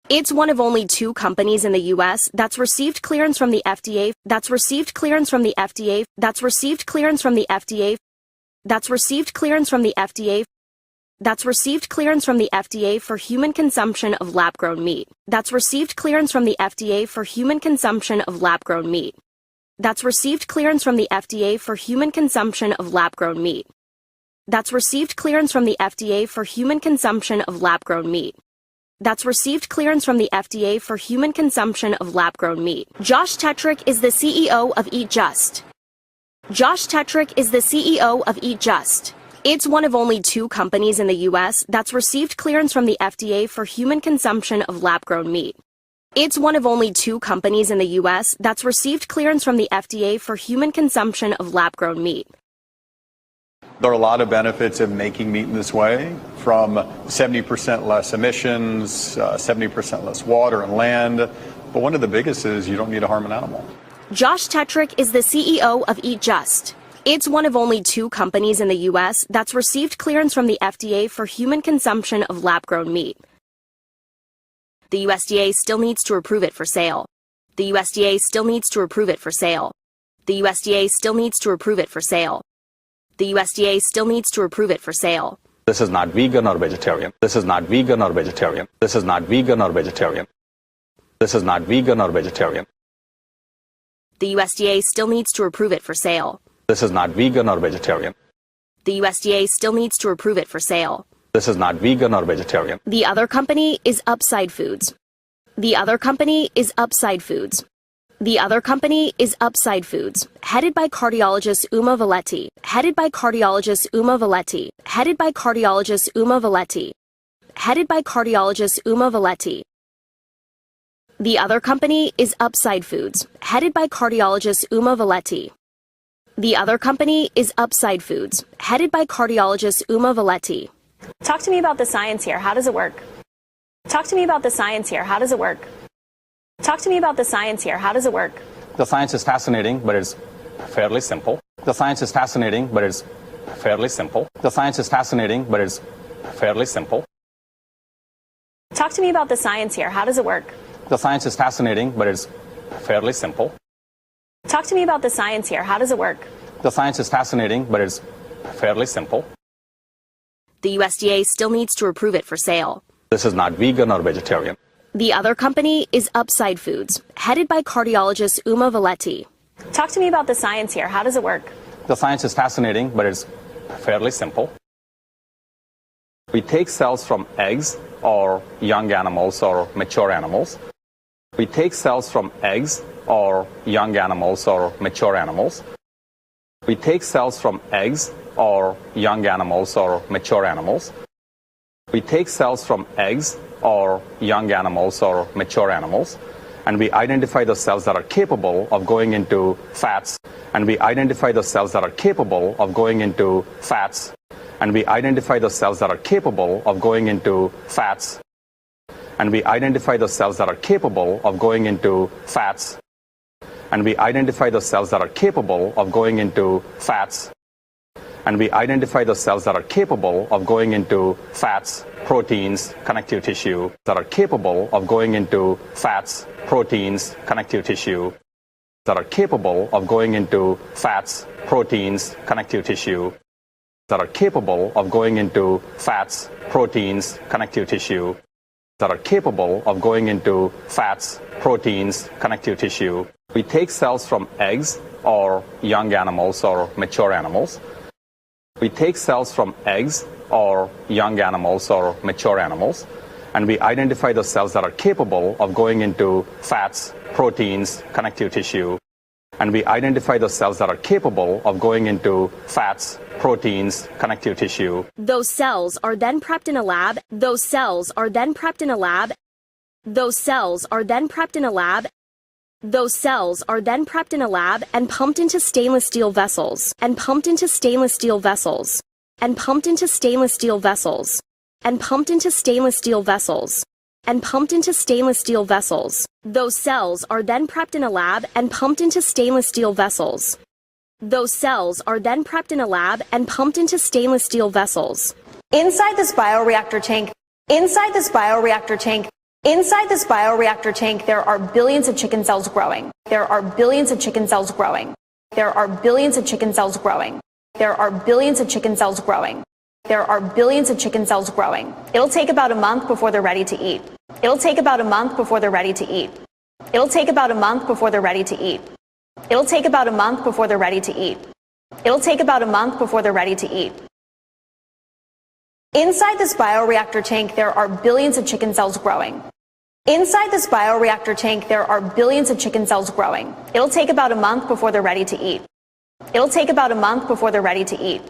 It's one of only 2 companies in the U.S. that's received clearance from the FDA. That's received clearance from the FDA. That's received clearance from the FDA. That's received clearance from the FDA. That's received clearance from the FDA for human consumption of lab-grown meat. That's received clearance from the FDA for human consumption of lab-grown meat. That's received clearance from the FDA for human consumption of lab-grown meat. That's received clearance from the FDA for human consumption of lab-grown meat. That's received clearance from the FDA for human consumption of lab-grown meat. Josh Tetrick is the CEO of Eat Just. Josh Tetrick is the CEO of Eat Just. It's one of only 2 companies in the U.S. that's received clearance from the FDA for human consumption of lab-grown meat. It's one of only 2 companies in the U.S. that's received clearance from the FDA for human consumption of lab-grown meat. There are a lot of benefits of making meat in this way, from 70% less emissions, 70% less water and land. But one of the biggest is you don't need to harm an animal. Josh Tetrick is the CEO of Eat Just. It's one of only 2 companies in the U.S. that's received clearance from the FDA for human consumption of lab-grown meat. The USDA still needs to approve it for sale. The USDA still needs to approve it for sale. The USDA still needs to approve it for sale. The USDA still needs to approve it for sale. This is not vegan or vegetarian. This is not vegan or vegetarian. This is not vegan or vegetarian. This is not vegan or vegetarian. The USDA still needs to approve it for sale. This is not vegan or vegetarian. The USDA still needs to approve it for sale. This is not vegan or vegetarian. The other company is Upside Foods. The other company is Upside Foods. The other company is Upside Foods, headed by cardiologist Uma Valetti. Headed by cardiologist Uma Valetti. Headed by cardiologist Uma Valetti. Headed by cardiologist Uma Valetti. The other company is Upside Foods, headed by cardiologist Uma Valetti. The other company is Upside Foods, headed by cardiologist Uma Valetti. Talk to me about the science here. How does it work? Talk to me about the science here. How does it work? Talk to me about the science here. How does it work? The science is fascinating, but it's fairly simple. The science is fascinating, but it's fairly simple. The science is fascinating, but it's fairly simple. Talk to me about the science here. How does it work? The science is fascinating, but it's fairly simple. Talk to me about the science here. How does it work? The science is fascinating, but it's fairly simple. The USDA still needs to approve it for sale. This is not vegan or vegetarian. The other company is Upside Foods, headed by cardiologist Uma Valetti. Talk to me about the science here. How does it work? The science is fascinating, but it's fairly simple. We take cells from eggs or young animals or mature animals. We take cells from eggs or young animals or mature animals. We take cells from eggs or young animals or mature animals. We take cells from eggs or young animals or mature animals, and we identify the cells that are capable of going into fats, and we identify the cells that are capable of going into fats, and we identify the cells that are capable of going into fats, and we identify the cells that are capable of going into fats, and we identify the cells that are capable of going into fats, and we identify the cells that are capable of going into fats, proteins, connective tissue, that are capable of going into fats, proteins, connective tissue, that are capable of going into fats, proteins, connective tissue, that are capable of going into fats, proteins, connective tissue, that are capable of going into fats, proteins, connective tissue. We take cells from eggs or young animals or mature animals. We take cells from eggs or young animals or mature animals, and we identify the cells that are capable of going into fats, proteins, connective tissue, and we identify the cells that are capable of going into fats, proteins, connective tissue. Those cells are then prepped in a lab. Those cells are then prepped in a lab. Those cells are then prepped in a lab. Those cells are then prepped in a lab and pumped into stainless steel vessels, and pumped into stainless steel vessels, and pumped into stainless steel vessels, and pumped into stainless steel vessels, and pumped into stainless steel vessels. Those cells are then prepped in a lab and pumped into stainless steel vessels. Those cells are then prepped in a lab and pumped into stainless steel vessels. Inside this bioreactor tank, there are billions of chicken cells growing. There are billions of chicken cells growing. There are billions of chicken cells growing. There are billions of chicken cells growing. There are billions of chicken cells growing. It'll take about a month before they're ready to eat. It'll take about a month before they're ready to eat. It'll take about a month before they're ready to eat. It'll take about a month before they're ready to eat. It'll take about a month before they're ready to eat. Inside this bioreactor tank, there are billions of chicken cells growing. Inside this bioreactor tank, there are billions of chicken cells growing. It'll take about a month before they're ready to eat. It'll take about a month before they're ready to eat.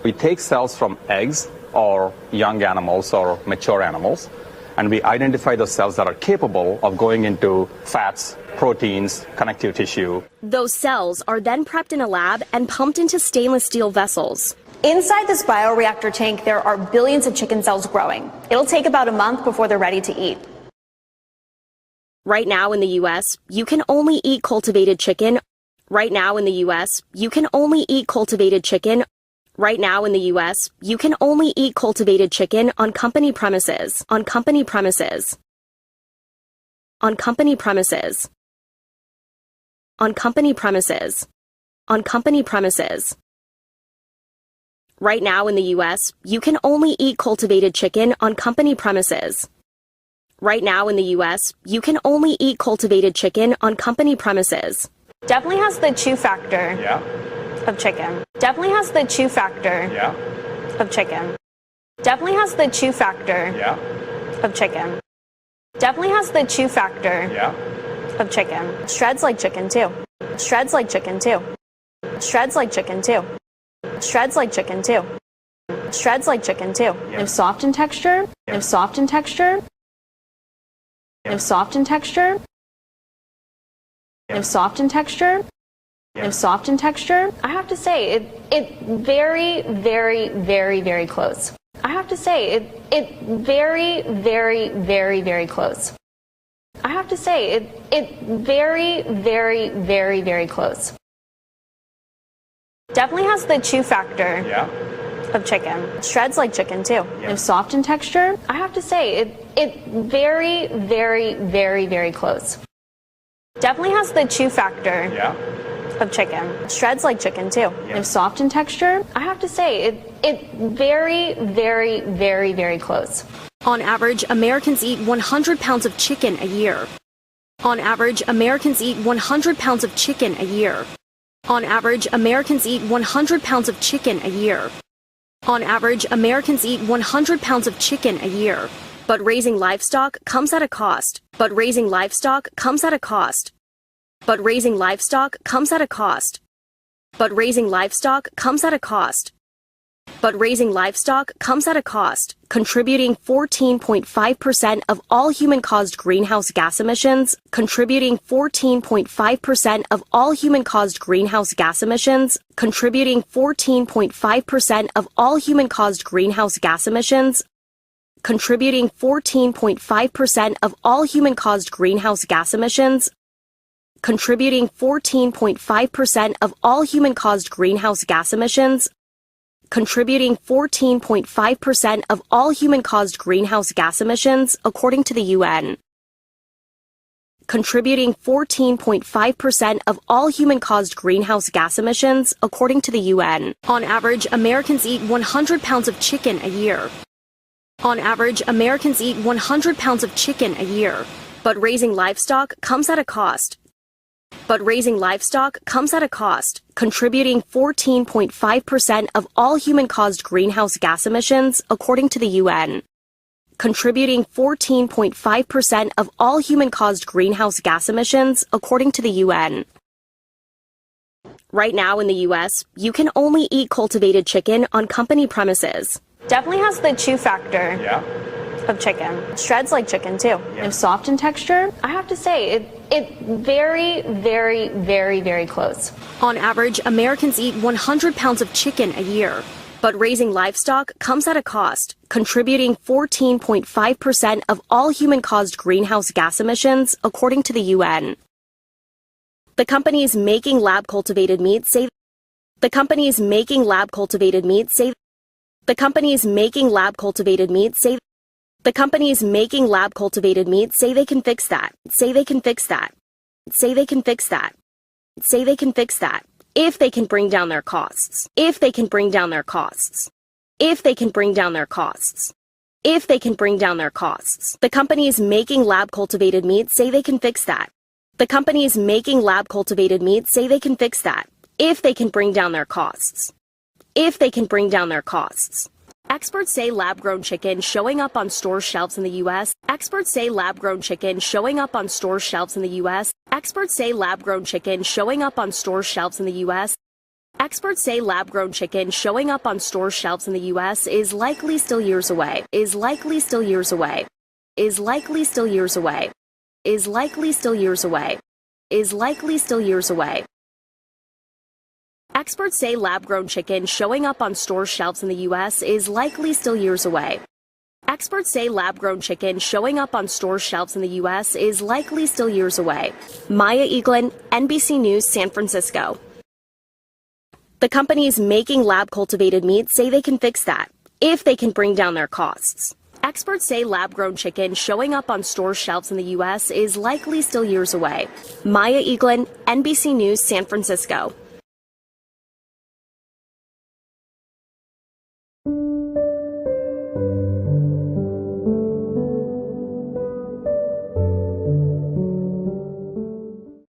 We take cells from eggs or young animals or mature animals, and we identify the cells that are capable of going into fats, proteins, connective tissue. Those cells are then prepped in a lab and pumped into stainless steel vessels. Inside this bioreactor tank, there are billions of chicken cells growing. It'll take about a month before they're ready to eat. Right now in the U.S., you can only eat cultivated chicken. Right now in the U.S., you can only eat cultivated chicken. Right now in the U.S., you can only eat cultivated chicken on company premises. On company premises. On company premises. On company premises. On company premises. Right now in the U.S., you can only eat cultivated chicken on company premises. Right now in the U.S., you can only eat cultivated chicken on company premises. Definitely has the chew factor of chicken. Definitely has the chew factor of chicken. Definitely has the chew factor of chicken. Definitely has the chew factor of chicken. Shreds like chicken too. Shreds like chicken too. Shreds like chicken too. Shreds like chicken too. Shreds like chicken too. They're soft in texture. They're soft in texture. They're soft in texture. They're soft in texture. They're soft in texture. I have to say, it very, very, very, very close. I have to say, it very, very, very, very close. I have to say, it very, very, very, very close. Definitely has the chew factor of chicken. Shreds like chicken too. They're soft in texture. I have to say, it very, very, very, very close. Definitely has the chew factor of chicken. Shreds like chicken too. They're soft in texture. I have to say, it very, very, very, very close. On average, Americans eat 100 pounds of chicken a year. On average, Americans eat 100 pounds of chicken a year. On average, Americans eat 100 pounds of chicken a year. On average, Americans eat 100 pounds of chicken a year. But raising livestock comes at a cost. But raising livestock comes at a cost. But raising livestock comes at a cost. But raising livestock comes at a cost. But raising livestock comes at a cost, contributing 14.5% of all human-caused greenhouse gas emissions, contributing 14.5% of all human-caused greenhouse gas emissions, contributing 14.5% of all human-caused greenhouse gas emissions, contributing 14.5% of all human-caused greenhouse gas emissions, contributing 14.5% of all human-caused greenhouse gas emissions, contributing 14.5% of all human-caused greenhouse gas emissions, according to the UN. Contributing 14.5% of all human-caused greenhouse gas emissions, according to the UN. On average, Americans eat 100 pounds of chicken a year. On average, Americans eat 100 pounds of chicken a year. But raising livestock comes at a cost. But raising livestock comes at a cost, contributing 14.5% of all human-caused greenhouse gas emissions, according to the UN. Contributing 14.5% of all human-caused greenhouse gas emissions, according to the UN. Right now in the U.S., you can only eat cultivated chicken on company premises. Definitely has the chew factor of chicken. Shreds like chicken too. They're soft in texture. I have to say, it very, very, very, very close. On average, Americans eat 100 pounds of chicken a year. But raising livestock comes at a cost, contributing 14.5% of all human-caused greenhouse gas emissions, according to the UN. The companies making lab-cultivated meat say the companies making lab-cultivated meat say the companies making lab-cultivated meat say the companies making lab-cultivated meat say they can fix that. Say they can fix that. Say they can fix that. Say they can fix that. If they can bring down their costs. If they can bring down their costs. If they can bring down their costs. If they can bring down their costs. The companies making lab-cultivated meat say they can fix that. The companies making lab-cultivated meat say they can fix that. If they can bring down their costs. If they can bring down their costs. Experts say lab-grown chicken showing up on store shelves in the U.S. Experts say lab-grown chicken showing up on store shelves in the U.S. Experts say lab-grown chicken showing up on store shelves in the U.S. Experts say lab-grown chicken showing up on store shelves in the U.S. is likely still years away. Is likely still years away. Is likely still years away. Is likely still years away. Is likely still years away. Experts say lab-grown chicken showing up on store shelves in the U.S. is likely still years away. Experts say lab-grown chicken showing up on store shelves in the U.S. is likely still years away. Maya Eaglin, NBC News, San Francisco. The companies making lab-cultivated meat say they can fix that, if they can bring down their costs. Experts say lab-grown chicken showing up on store shelves in the U.S. is likely still years away. Maya Eaglin, NBC News, San Francisco.